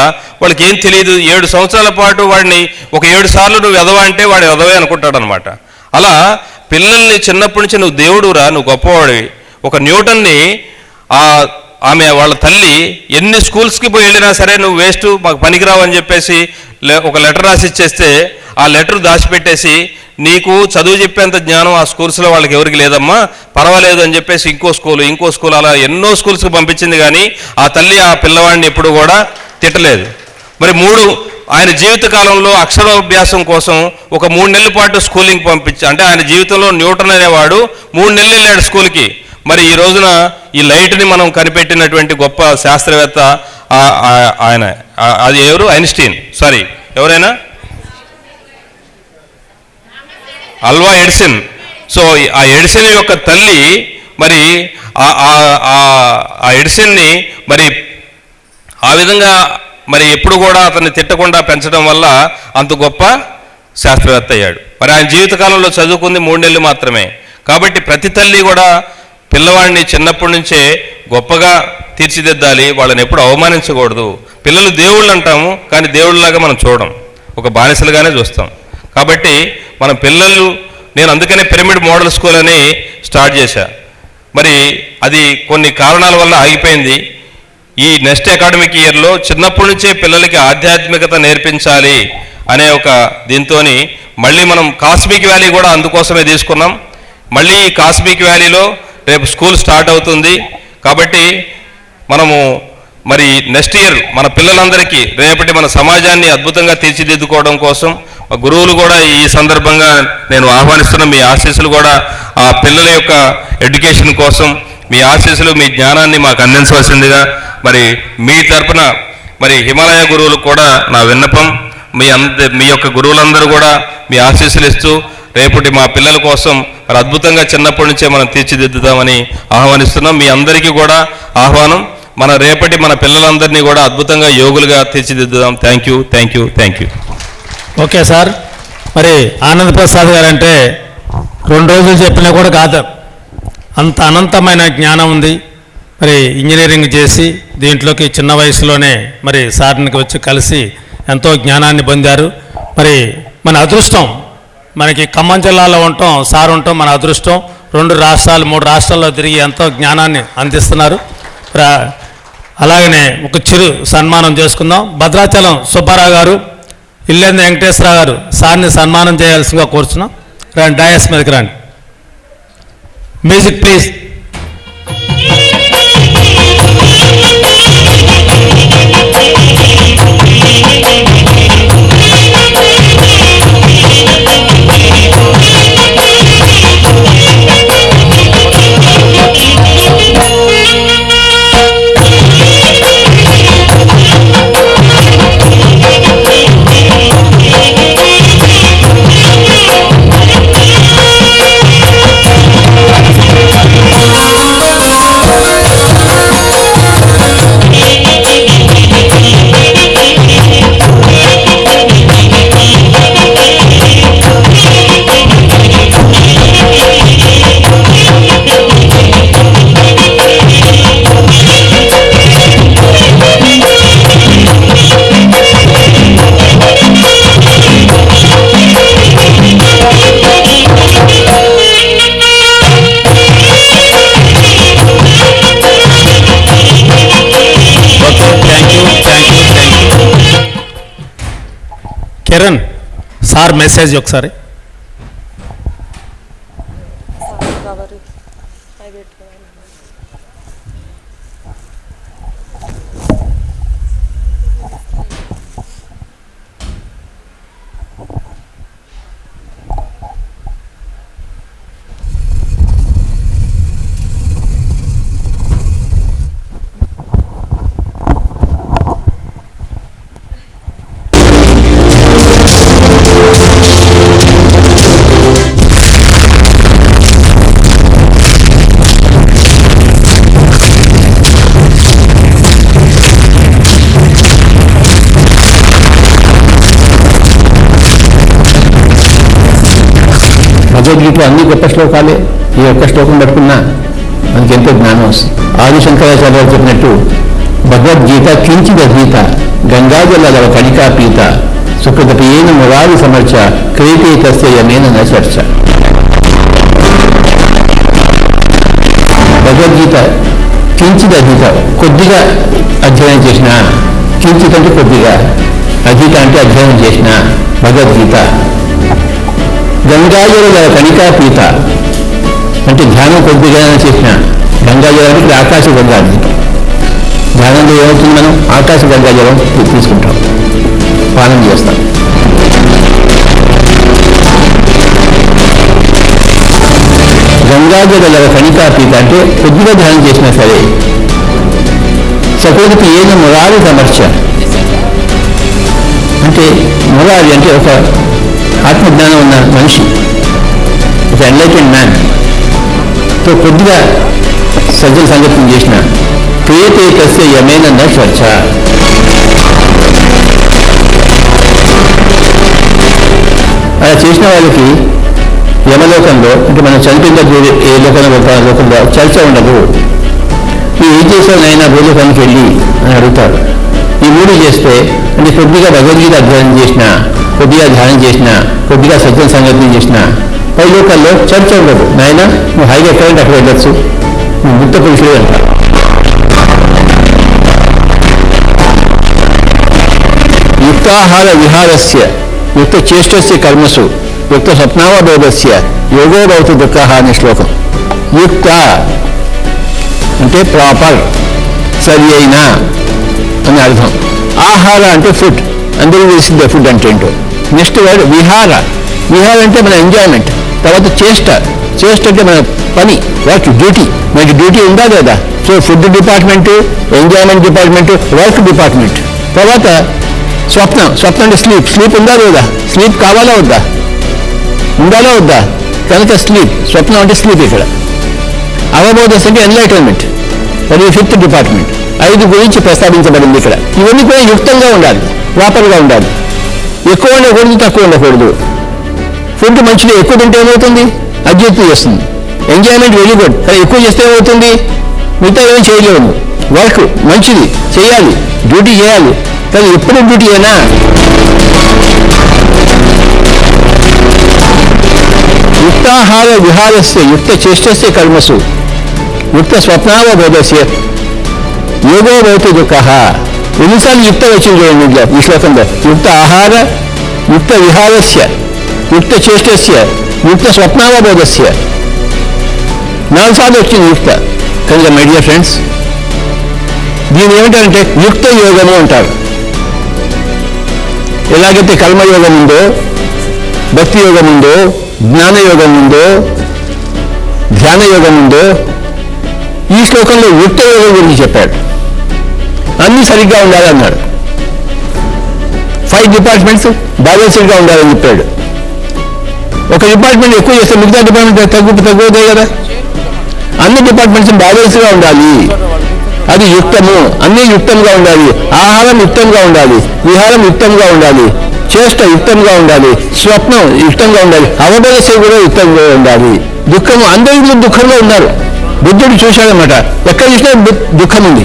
వాళ్ళకి ఏం తెలియదు. 7 సంవత్సరాల పాటు వాడిని ఒక 7 సార్లు నువ్వు ఎదవా అంటే వాడు ఎదవే అనుకుంటాడు అనమాట. అలా పిల్లల్ని చిన్నప్పటి నుంచి నువ్వు దేవుడురా, నువ్వు గొప్పవాడివి. ఒక న్యూటన్ని ఆమె వాళ్ళ తల్లి ఎన్ని స్కూల్స్కి పోయి వెళ్ళినా సరే నువ్వు వేస్ట్, మాకు పనికిరావు అని చెప్పేసి ఒక లెటర్ రాసి ఇచ్చేస్తే ఆ లెటర్ దాచిపెట్టేసి, నీకు చదువు చెప్పేంత జ్ఞానం ఆ స్కూల్స్లో వాళ్ళకి ఎవరికి లేదమ్మా, పర్వాలేదు అని చెప్పేసి ఇంకో స్కూల్ అలా ఎన్నో స్కూల్స్కి పంపించింది. కానీ ఆ తల్లి ఆ పిల్లవాడిని ఎప్పుడు కూడా తిట్టలేదు. మరి ఆయన జీవితకాలంలో అక్షరాభ్యాసం కోసం ఒక 3 నెలల పాటు స్కూలింగ్ అంటే ఆయన జీవితంలో న్యూటన్ అనేవాడు 3 నెలలు వెళ్ళాడు స్కూల్కి. మరి ఈ రోజున ఈ లైట్ని మనం కనిపెట్టినటువంటి గొప్ప శాస్త్రవేత్త ఆయన, అది ఎవరు? ఐన్స్టీన్, ఎవరైనా ఆల్వా ఎడిసన్. సో ఆ ఎడిసన్ యొక్క తల్లి మరి ఆ ఎడిసన్ని మరి ఆ విధంగా మరి ఎప్పుడు కూడా అతన్ని తిట్టకుండా పెంచడం వల్ల అంత గొప్ప శాస్త్రవేత్త అయ్యాడు. మరి ఆయన జీవితకాలంలో చదువుకుంది 3 నెలలు మాత్రమే. కాబట్టి ప్రతి తల్లి కూడా పిల్లవాడిని చిన్నప్పటి నుంచే గొప్పగా తీర్చిదిద్దాలి, వాళ్ళని ఎప్పుడు అవమానించకూడదు. పిల్లలు దేవుళ్ళు అంటాము, కానీ దేవుళ్ళలాగా మనం చూడం, ఒక బానిసలుగానే చూస్తాం. కాబట్టి మన నేను అందుకనే పిరమిడ్ మోడల్ స్కూల్ అని స్టార్ట్ చేశా. మరి అది కొన్ని కారణాల వల్ల ఆగిపోయింది. ఈ నెక్స్ట్ అకాడమిక్ ఇయర్లో చిన్నప్పటి నుంచే పిల్లలకి ఆధ్యాత్మికత నేర్పించాలి అనే ఒక దీంతో మళ్ళీ మనం కాస్మిక్ వ్యాలీ కూడా అందుకోసమే తీసుకున్నాం. మళ్ళీ ఈ కాస్మిక్ వ్యాలీలో రేపు స్కూల్ స్టార్ట్ అవుతుంది కాబట్టి మనము మరి నెక్స్ట్ ఇయర్ మన పిల్లలందరికీ రేపటి మన సమాజాన్ని అద్భుతంగా తీర్చిదిద్దుకోవడం కోసం గురువులు కూడా ఈ సందర్భంగా నేను ఆహ్వానిస్తున్న మీ ఆశీస్సులు కూడా ఆ పిల్లల యొక్క ఎడ్యుకేషన్ కోసం మీ ఆశీస్సులు మీ జ్ఞానాన్ని మాకు అందించవలసిందిగా మరి మీ తరపున మరి హిమాలయ గురువులకు కూడా నా విన్నపం. మీ యొక్క గురువులందరూ కూడా మీ ఆశీస్సులు ఇస్తూ రేపటి మా పిల్లల కోసం మరి అద్భుతంగా చిన్నప్పటి నుంచే మనం తీర్చిదిద్దుదామని ఆహ్వానిస్తున్నాం. మీ అందరికీ కూడా ఆహ్వానం. మన రేపటి మన పిల్లలందరినీ కూడా అద్భుతంగా యోగులుగా తీర్చిదిద్దుదాం. Thank you, thank you, thank you. Okay sir. మరి ఆనంద్ ప్రసాద్ గారు అంటే 2 రోజులు చెప్పినా కూడా కాదు, అంత అనంతమైన జ్ఞానం ఉంది. మరి ఇంజనీరింగ్ చేసి దీంట్లోకి చిన్న వయసులోనే మరి సార్నికి వచ్చి కలిసి ఎంతో జ్ఞానాన్ని పొందారు. మరి మన అదృష్టం, మనకి ఖమ్మం జిల్లాలో ఉంటాం, సార్ ఉంటాం, మన అదృష్టం. 2 రాష్ట్రాలు 3 రాష్ట్రాల్లో తిరిగి ఎంతో జ్ఞానాన్ని అందిస్తున్నారు. అలాగనే ఒక చిరు సన్మానం చేసుకుందాం. భద్రాచలం సుబ్బారావు గారు, ఇల్లెందు వెంకటేశ్వరరావు గారు సార్ని సన్మానం చేయాల్సిందిగా కోరుచున్నాం. రండి, డయాస్ మీదకి రండి. Music please. Kiran sir message ఒకసారి. భగవద్గీత అన్ని గొప్ప శ్లోకాలే. ఈ ఒక్క శ్లోకం పట్టుకున్నా మనకి ఎంతో జ్ఞానం వస్తుంది. ఆదిశంకరాచార్య చెప్పినట్టు భగవద్గీత కించిదధీత గంగాజల కణికాపీత సుకృతపేన మురారి సమర్చ క్రీతే తస్య యమేన న చర్చ. భగవద్గీత కించిదధీత కొద్దిగా అధ్యయనం చేసిన, కించిత్ అంటే కొద్దిగా, అధీత అంటే అధ్యయనం చేసిన భగవద్గీత. గంగాజల కణికాపీత అంటే ధ్యానం కొద్దిగా చేసిన, గంగాజలానికి ఆకాశ గంగాజలం. ధ్యానంలో ఏమవుతుంది, మనం ఆకాశ గంగాజలం తీసుకుంటాం, పానం చేస్తాం. గంగాజల కణికాపీత అంటే కొద్దిగా ధ్యానం చేసినా సరే, సకృతికి ఏన మురారి సమర్చ అంటే మురారి అంటే ఒక ఆత్మజ్ఞానం ఉన్న మనిషి, ఒక ఎన్లైటెడ్ మ్యాన్ తో కొద్దిగా సజ్జన సంగతం చేసిన క్రియతే తస్య యమేన న చర్చ. అలా చేసిన వాళ్ళకి యమలోకంలో, అంటే మనం చనిపోయిన ఏ లోకంలో వెళ్తాం, లోకంలో చర్చ ఉండదు. ఈ ఏం చేశావు నాయన భూలోకానికి వెళ్ళి అని అడుగుతారు. ఈ 3 చేస్తే, అంటే కొద్దిగా భగవద్గీత అధ్యయనం చేసిన, కొద్దిగా ధ్యానం చేసిన, కొద్దిగా సజ్జన సంగతి చేసిన, పై లోకాల్లో చర్చ ఉండదు. నాయన నువ్వు హైగా ఎక్కడంటే అక్కడ వెళ్ళొచ్చు, నువ్వు ముక్త పురుషుడు అంటారు. యుక్తాహార విహారస్య యుక్త చేష్టస్య కర్మసు యుక్త స్వప్నావబోధస్య యోగో భవతి దుఃఖః అనే శ్లోకం. యుక్త అంటే ప్రాపర్, సరి అయిన అని అర్థం. ఆహార అంటే ఫుడ్, అందరికీ తెలిసిందే ఫుడ్ అంటే ఏంటో. నెక్స్ట్ వర్డ్ విహార. విహార అంటే మన ఎంజాయ్మెంట్. తర్వాత చేష్ట. చేష్ట అంటే మన పని, వర్క్, డ్యూటీ. మనకి డ్యూటీ ఉందా లేదా? So food department, enjoyment department, work department. తర్వాత స్వప్నం. స్వప్నం అంటే స్లీప్. స్లీప్ ఉందా లేదా? స్లీప్ కావాలా వద్దా? ఉండాలా వద్దా? కనుక స్లీప్. స్వప్నం అంటే స్లీప్ ఇక్కడ. అవబోధస్ అంటే ఎన్లైటన్మెంట్, అది ఫిఫ్త్ డిపార్ట్మెంట్. 5 గురించి ప్రస్తావించబడింది ఇక్కడ. ఇవన్నీ కూడా యుక్తంగా ఉండాలి, ప్రాపర్గా ఉండాలి. ఎక్కువ ఉండకూడదు, తక్కువ ఉండకూడదు. ఫుడ్ మంచిది, ఎక్కువ తింటే ఏమవుతుంది? అజీర్తి చేస్తుంది. ఎంజాయ్మెంట్ వెరీ గుడ్, కానీ ఎక్కువ చేస్తే ఏమవుతుంది? మిగతా ఏమీ చేయలేము. వర్క్ మంచిది, చేయాలి, డ్యూటీ చేయాలి, కానీ ఎప్పుడు డ్యూటీ అయినా యుక్తాహార విహారస్య యుక్త చేష్టస్య కర్మసు యుక్త స్వప్నావబోధస్య యోగో భవతి దుఃఖః. ఎన్నిసార్లు యుక్త వచ్చింది చూడండి ఈ శ్లోకంలో. యుక్త ఆహార, యుక్త విహారస్య, యుక్త చేష్టస్య, యుక్త స్వప్నావబోధస్య. 4 సార్లు వచ్చింది యుక్త. కనుక మై డియర్ ఫ్రెండ్స్, దీని ఏమిటంటే యుక్త యోగము అంటారు. ఎలాగైతే కర్మయోగం ఉందో, భక్తి యోగం ఉందో, జ్ఞానయోగం ఉందో, ధ్యాన యోగం ఉందో, ఈ శ్లోకంలో యుక్త యోగం గురించి చెప్పాడు. అన్నీ సరిగ్గా ఉండాలన్నాడు. 5 డిపార్ట్మెంట్స్ బ్యాలెన్స్డ్గా ఉండాలని చెప్పాడు. ఒక డిపార్ట్మెంట్ ఎక్కువ చేస్తే మిగతా డిపార్ట్మెంట్ తగ్గుతాయి కదా. అన్ని డిపార్ట్మెంట్స్ బ్యాలెన్స్గా ఉండాలి, అది యుక్తము. అన్నీ యుక్తంగా ఉండాలి. ఆహారం యుక్తంగా ఉండాలి, విహారం యుక్తంగా ఉండాలి, చేష్ట యుక్తంగా ఉండాలి, స్వప్నం యుక్తంగా ఉండాలి, అవబోధ కూడా యుక్తంగా ఉండాలి. దుఃఖము, అందరూ దుఃఖంలో ఉన్నారు. బుద్ధుడు చూశాడనమాట, ఎక్కడ చూసినా దుఃఖం ఉంది.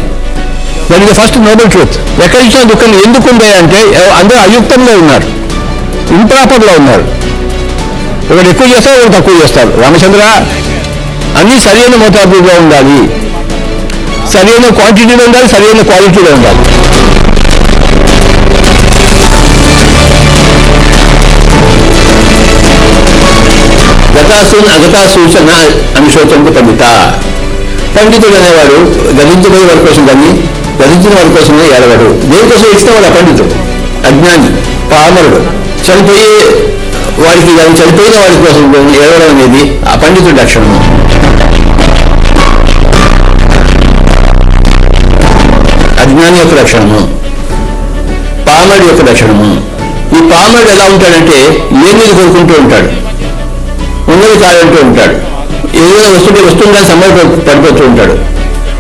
That is the first Nobel truth. ఎక్కడ చూసినా దుఃఖం ఎందుకు ఉంది అంటే అందరూ అయుక్తంలో ఉన్నారు, ఇంప్రాపర్లో ఉన్నారు. ఒకటి ఎక్కువ చేస్తారు, ఒకటి తక్కువ చేస్తారు. రామచంద్ర, అన్నీ సరైన మోతాదులో ఉండాలి, సరైన క్వాంటిటీలో ఉండాలి, సరైన క్వాలిటీలో ఉండాలి. గతాసూన్ అగతా సూచన అని శ్రోతంతో పండిత. పండితుడు అనేవాడు గతించబోయే వారి కోసం కానీ గతించిన వారి కోసమే ఏడవాడు. దేనికోసం ఇస్తే వాడు పండితుడు. అజ్ఞాని, పామరుడు, చనిపోయే వాడికి కానీ చనిపోయిన వాడి కోసం ఏడవడం అనేది ఆ పండితుడి లక్షణము. అజ్ఞాని యొక్క లక్షణము, పామరుడు యొక్క లక్షణము. ఈ పామరుడు ఎలా ఉంటాడంటే లేనిది కోరుకుంటూ ఉంటాడు, ఉన్నది కాదంటూ ఉంటాడు. ఏదైనా వస్తుందా సమయం పడిపోతూ ఉంటాడు,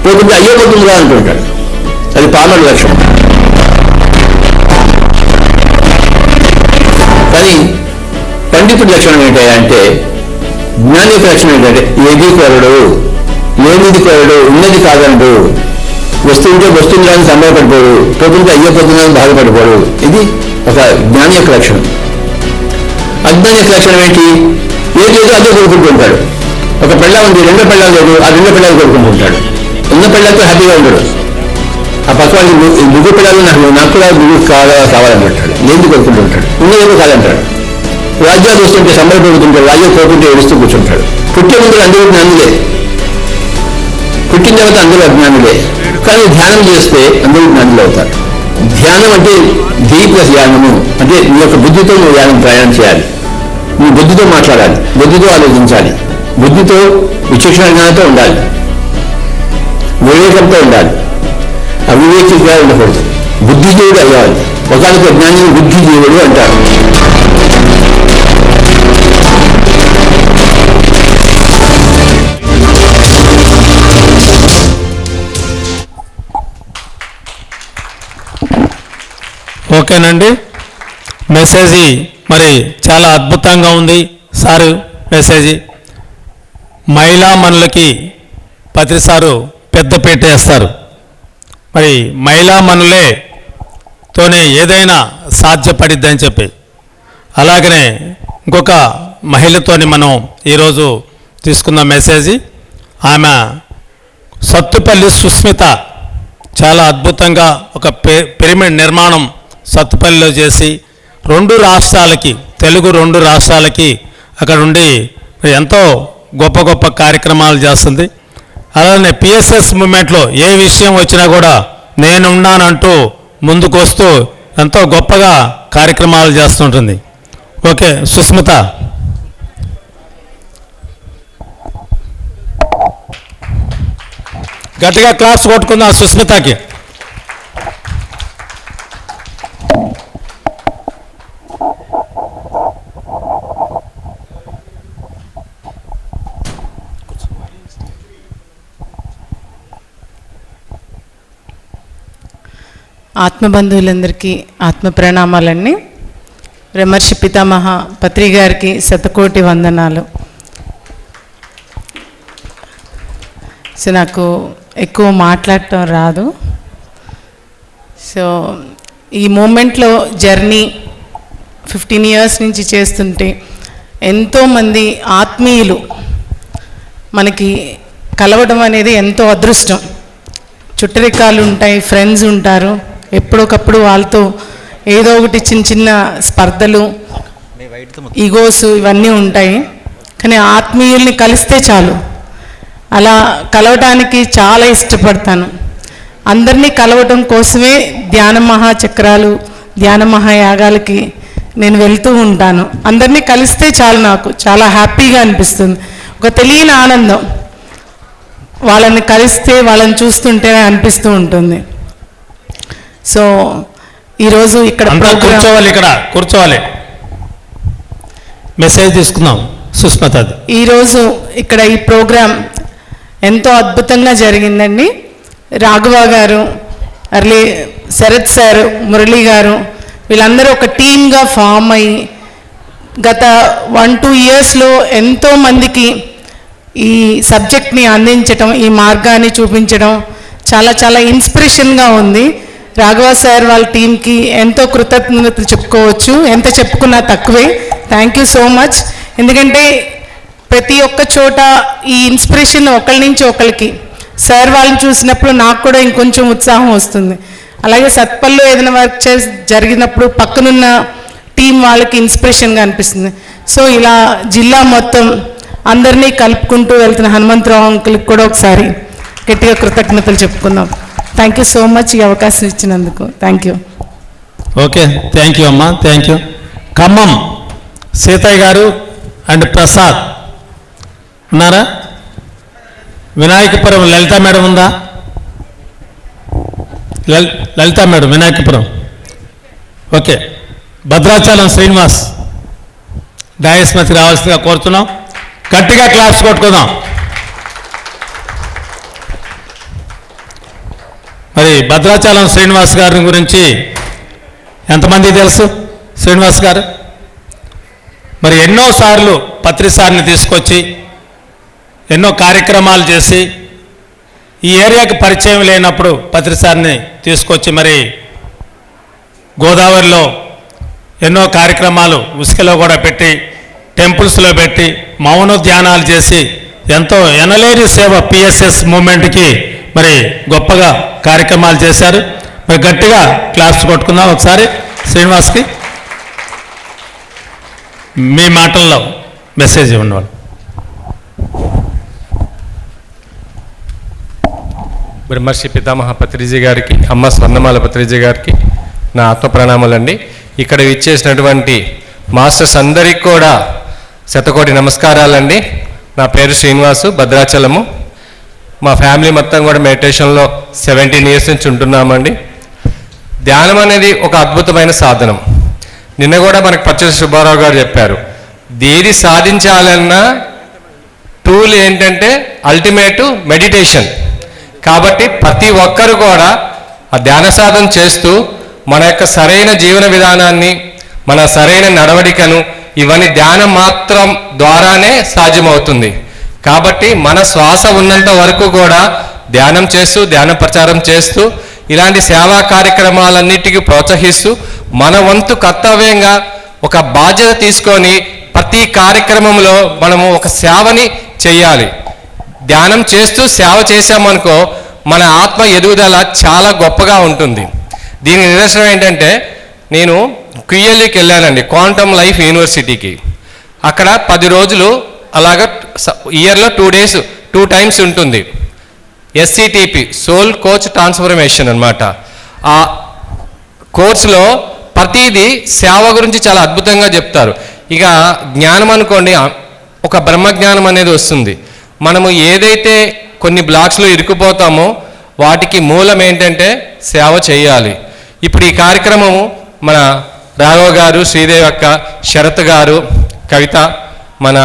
పోతుంటే అయ్యే పోతుందా అంటూ ఉంటాడు. అది పామరుడు లక్షణం. కానీ పండితుడి లక్షణం ఏంటంటే, జ్ఞాని యొక్క లక్షణం ఏంటంటే ఏది కోరడు, లేనిది కోరడు, ఉన్నది కాదండు. వస్తుంటే వస్తుందని సంబరపడిపోడు, పోతుంటే అయ్యే పోతుందని బాధపడిపోడు. ఇది ఒక జ్ఞాని యొక్క లక్షణం. అజ్ఞాని యొక్క లక్షణం ఏంటి? ఏది లేదో అదే కోరుకుంటూ ఉంటాడు. ఒక పెళ్ళ ఉంది, 2 పెళ్ళాలు లేదు, ఆ 2 పెళ్ళాలు కోరుకుంటూ ఉంటాడు. ఉన్న పెళ్ళతో హ్యాపీగా ఉండడు. ఆ పక్క వాళ్ళు 3 పిల్లలు నాకు కూడా 3 కావాలంటాడు. లేని కోరుకుంటూ ఉంటాడు. ఉన్నదేమో కాదంటాడు. రాజ్యాలు వస్తుంటే సంబరపడుతుంటాడు, రాజ్యం కోరుకుంటే ఏడుస్తూ కూర్చుంటాడు. పుట్టే ముందు అందరూ జ్ఞానులే, పుట్టిన తర్వాత అందరూ అజ్ఞానులే. కానీ ధ్యానం చేస్తే అందరూ జ్ఞానులు అవుతారు. ధ్యానం అంటే దీప ధ్యానము అంటే నీ యొక్క బుద్ధితో నువ్వు ప్రయాణం చేయాలి. నీ బుద్ధితో మాట్లాడాలి, బుద్ధితో ఆలోచించాలి, బుద్ధితో విచక్షణ జ్ఞానంతో ఉండాలి, వివేకంతో ఉండాలి. అవివేకిగా ఉండకూడదు, బుద్ధిజీవుడు అయ్యాలి. ఒకనొక జ్ఞాని బుద్ధిజీవుడు అంటారు. ఓకేనండి, మెసేజీ మరి చాలా అద్భుతంగా ఉంది సారు మెసేజీ. మహిళా మనులకి ప్రతిసారు పెద్దపీట వేస్తారు. మరి మహిళా మనులతోనే ఏదైనా సాధ్యపడిద్దని చెప్పి, అలాగనే ఇంకొక మహిళతోని మనం ఈరోజు తీసుకున్న మెసేజీ, ఆమె సత్తుపల్లి సుస్మిత చాలా అద్భుతంగా ఒక పిరమిడ్ నిర్మాణం సత్తుపల్లిలో చేసి 2 రాష్ట్రాలకి, తెలుగు 2 రాష్ట్రాలకి అక్కడ ఉండి ఎంతో గొప్ప గొప్ప కార్యక్రమాలు చేస్తుంది. అలానే పిఎస్ఎస్ మూమెంట్లో ఏ విషయం వచ్చినా కూడా నేనున్నానంటూ ముందుకు వస్తూ ఎంతో గొప్పగా కార్యక్రమాలు చేస్తుంటుంది. ఓకే, సుస్మిత. గట్టిగా క్లాప్స్ కొట్టుకుందాం సుస్మితకి. ఆత్మబంధువులందరికీ ఆత్మ ప్రణామాలండి. బ్రహ్మర్షి పితామహ పత్రి గారికి శతకోటి వందనాలు. సో నాకు ఎక్కువ మాట్లాడటం రాదు. సో ఈ మూమెంట్లో జర్నీ 15 ఇయర్స్ నుంచి చేస్తుంటే ఎంతోమంది ఆత్మీయులు మనకి కలవడం అనేది ఎంతో అదృష్టం. చుట్టరికాలు ఉంటాయి, ఫ్రెండ్స్ ఉంటారు, ఎప్పుడొకప్పుడు వాళ్ళతో ఏదో ఒకటి చిన్న చిన్న స్పర్ధలు, ఈగోస్ ఇవన్నీ ఉంటాయి. కానీ ఆత్మీయుల్ని కలిస్తే చాలు. అలా కలవటానికి చాలా ఇష్టపడతాను. అందరినీ కలవటం కోసమే ధ్యాన మహాచక్రాలు, ధ్యాన మహాయాగాలకి నేను వెళ్తూ ఉంటాను. అందరినీ కలిస్తే చాలు, నాకు చాలా హ్యాపీగా అనిపిస్తుంది. ఒక తెలియని ఆనందం వాళ్ళని కలిస్తే, వాళ్ళని చూస్తుంటేనే అనిపిస్తూ ఉంటుంది. సో ఈరోజు ఇక్కడ కూర్చోవాలి, ఇక్కడ కూర్చోవాలి. మెసేజ్ తీసుకుందాం సుస్మిత. ఈరోజు ఇక్కడ ఈ ప్రోగ్రాం ఎంతో అద్భుతంగా జరిగిందండి. రాఘవ గారు, అర్లీ శరత్ సార్, మురళి గారు వీళ్ళందరూ ఒక టీమ్గా ఫామ్ అయ్యి గత 1-2 ఇయర్స్లో ఎంతోమందికి ఈ సబ్జెక్ట్ని అందించటం, ఈ మార్గాన్ని చూపించడం చాలా చాలా ఇన్స్పిరేషన్గా ఉంది. రాఘవ సార్ వాళ్ళ టీంకి ఎంతో కృతజ్ఞతలు చెప్పుకోవచ్చు. ఎంత చెప్పుకున్నా తక్కువే. Thank you so much. ఎందుకంటే ప్రతి ఒక్క చోట ఈ ఇన్స్పిరేషన్ ఒకరి నుంచి ఒకరికి, సార్ వాళ్ళని చూసినప్పుడు నాకు కూడా ఇంకొంచెం ఉత్సాహం వస్తుంది. అలాగే సత్పల్లో ఏదైనా వర్క్ జరిగినప్పుడు పక్కనున్న టీం వాళ్ళకి ఇన్స్పిరేషన్గా అనిపిస్తుంది. సో ఇలా జిల్లా మొత్తం అందరినీ కలుపుకుంటూ వెళ్తున్న హనుమంతరావు అంకుల్కి కూడా ఒకసారి గట్టిగా కృతజ్ఞతలు చెప్పుకుందాం. థ్యాంక్ యూ సో మచ్ ఈ అవకాశం ఇచ్చినందుకు. Thank you. Okay, thank you అమ్మా, థ్యాంక్ యూ. ఖమ్మం సీతయ్య గారు అండ్ ప్రసాద్ ఉన్నారా? వినాయకపురం లలిత మేడం ఉందా? లలిత మేడం వినాయకపురం. ఓకే, భద్రాచలం శ్రీనివాస్ డయాస్మతికి రావాల్సిందిగా కోరుతున్నాం. గట్టిగా క్లాప్స్ కొట్టుకుందాం. మరి భద్రాచలం శ్రీనివాస్ గారి గురించి ఎంతమంది తెలుసు? శ్రీనివాస్ గారు మరి ఎన్నోసార్లు పత్రిసార్ని తీసుకొచ్చి ఎన్నో కార్యక్రమాలు చేసి ఈ ఏరియాకి పరిచయం లేనప్పుడు పత్రిసార్ని తీసుకొచ్చి మరి గోదావరిలో ఎన్నో కార్యక్రమాలు ఉసుకలో కూడా పెట్టి, టెంపుల్స్లో పెట్టి మౌన ధ్యానాలు చేసి ఎంతో ఎనలేని సేవ పిఎస్ఎస్ మూమెంట్కి మరి గొప్పగా కార్యక్రమాలు చేశారు. మరి గట్టిగా క్లాప్స్ కొట్టుకుందాం ఒకసారి శ్రీనివాస్కి. మీ మాటల్లో మెసేజ్ ఇవ్వండి. వాళ్ళు బ్రహ్మర్షి పితామహ పత్రిజీ గారికి, అమ్మ స్వర్ణమాల పత్రిజీ గారికి నా ఆత్మ ప్రణామాలండి. ఇక్కడ ఇచ్చేసినటువంటి మాస్టర్స్ అందరికి కూడా శతకోటి నమస్కారాలండి. నా పేరు శ్రీనివాసు, భద్రాచలము. మా ఫ్యామిలీ మొత్తం కూడా మెడిటేషన్లో 17 ఇయర్స్ నుంచి ఉంటున్నామండి. ధ్యానం అనేది ఒక అద్భుతమైన సాధనం. నిన్న కూడా మనకు పచ్చడి సుబ్బారావు గారు చెప్పారు, దేని సాధించాలన్నా టూల్ ఏంటంటే అల్టిమేట్ మెడిటేషన్. కాబట్టి ప్రతి ఒక్కరు కూడా ఆ ధ్యాన సాధన చేస్తూ మన యొక్క సరైన జీవన విధానాన్ని, మన సరైన నడవడికను ఇవన్నీ ధ్యానం మాత్రం ద్వారానే సాధ్యమవుతుంది. కాబట్టి మన శ్వాస ఉన్నంత వరకు కూడా ధ్యానం చేస్తూ, ధ్యాన ప్రచారం చేస్తూ, ఇలాంటి సేవా కార్యక్రమాలన్నిటికీ ప్రోత్సహిస్తూ మన వంతు కర్తవ్యంగా ఒక బాధ్యత తీసుకొని ప్రతి కార్యక్రమంలో మనము ఒక సేవని చేయాలి. ధ్యానం చేస్తూ సేవ చేసామనుకో మన ఆత్మ ఎదుగుదల చాలా గొప్పగా ఉంటుంది. దీని నిదర్శనం ఏంటంటే నేను క్యూఎల్ఈకి వెళ్ళానండి, క్వాంటమ్ లైఫ్ యూనివర్సిటీకి. అక్కడ 10 రోజులు అలాగ ఇయర్లో 2 days 2 times ఉంటుంది. SCTP సోల్ కోచ్ ట్రాన్స్ఫర్మేషన్ అన్నమాట. ఆ కోర్సులో ప్రతిదీ సేవ గురించి చాలా అద్భుతంగా చెప్తారు. ఇక జ్ఞానం అనుకోండి, ఒక బ్రహ్మజ్ఞానం అనేది వస్తుంది. మనము ఏదైతే కొన్ని బ్లాక్స్లో ఇరుక్కుపోతామో వాటికి మూలం ఏంటంటే సేవ చేయాలి. ఇప్పుడు ఈ కార్యక్రమము మన రాఘవ గారు, శ్రీదేవి అక్క, శరత్ గారు, కవిత, మన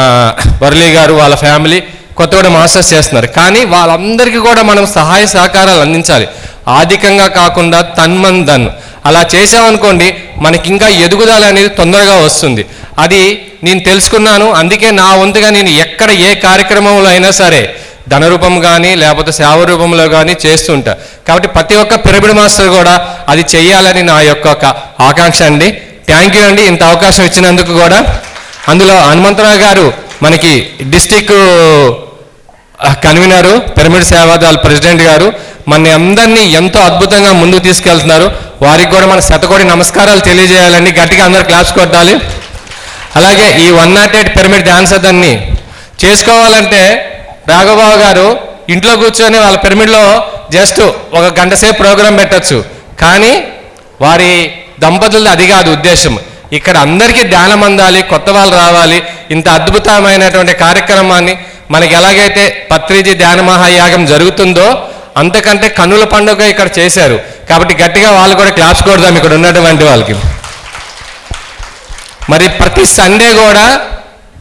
వరళి గారు వాళ్ళ ఫ్యామిలీ కొత్తగూడ మాస్టర్స్ చేస్తున్నారు. కానీ వాళ్ళందరికీ కూడా మనం సహాయ సహకారాలు అందించాలి. ఆధికంగా కాకుండా తన్మన్ అలా చేసామనుకోండి మనకి ఇంకా ఎదుగుదల అనేది తొందరగా వస్తుంది. అది నేను తెలుసుకున్నాను. అందుకే నా వంతుగా నేను ఎక్కడ ఏ కార్యక్రమంలో అయినా సరే ధన రూపం కానీ లేకపోతే సేవ రూపంలో కానీ చేస్తుంటా. కాబట్టి ప్రతి ఒక్క పిరమిడ్ మాస్టర్ కూడా అది చెయ్యాలని నా యొక్క ఆకాంక్ష అండి. థ్యాంక్ యూ అండి ఇంత అవకాశం ఇచ్చినందుకు కూడా. అందులో హనుమంతరావు గారు మనకి డిస్టిక్ కన్వీనరు, పిరమిడ్ సేవాదళ ప్రెసిడెంట్ గారు మన అందరినీ ఎంతో అద్భుతంగా ముందుకు తీసుకెళ్తున్నారు. వారికి కూడా మన శతకోటి నమస్కారాలు తెలియజేయాలండి. గట్టిగా అందరు క్లాప్స్ కొట్టాలి. అలాగే ఈ 108 పిరమిడ్ ధ్యాన సదన్ని చేసుకోవాలంటే రాఘవబాబు గారు ఇంట్లో కూర్చొని వాళ్ళ పిరమిడ్లో జస్ట్ 1 గంట సేపు ప్రోగ్రాం పెట్టచ్చు. కానీ వారి దంపతులది అది కాదు ఉద్దేశం. ఇక్కడ అందరికీ ధ్యానం అందాలి, కొత్త వాళ్ళు రావాలి. ఇంత అద్భుతమైనటువంటి కార్యక్రమాన్ని మనకి ఎలాగైతే పత్రిజీ ధ్యాన మహాయాగం జరుగుతుందో అంతకంటే కన్నుల పండుగ ఇక్కడ చేశారు. కాబట్టి గట్టిగా వాళ్ళు కూడా క్లాప్స్ కొడదాం ఇక్కడ ఉన్నటువంటి వాళ్ళకి. మరి ప్రతి సండే కూడా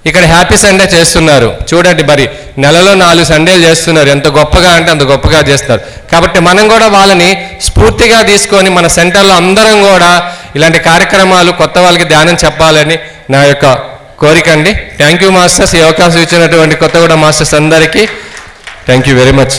ఇక్కడ హ్యాపీ సండే చేస్తున్నారు. చూడండి, మరి నెలలో 4 సండేలు చేస్తున్నారు. ఎంత గొప్పగా అంటే అంత గొప్పగా చేస్తున్నారు. కాబట్టి మనం కూడా వాళ్ళని స్ఫూర్తిగా తీసుకొని మన సెంటర్లో అందరం కూడా ఇలాంటి కార్యక్రమాలు కొత్త వాళ్ళకి ధ్యానం చెప్పాలని నా యొక్క కోరిక అండి. Thank you masters. ఈ అవకాశం ఇచ్చినటువంటి కొత్తగూడ మాస్టర్స్ అందరికీ థ్యాంక్ యూ వెరీ మచ్.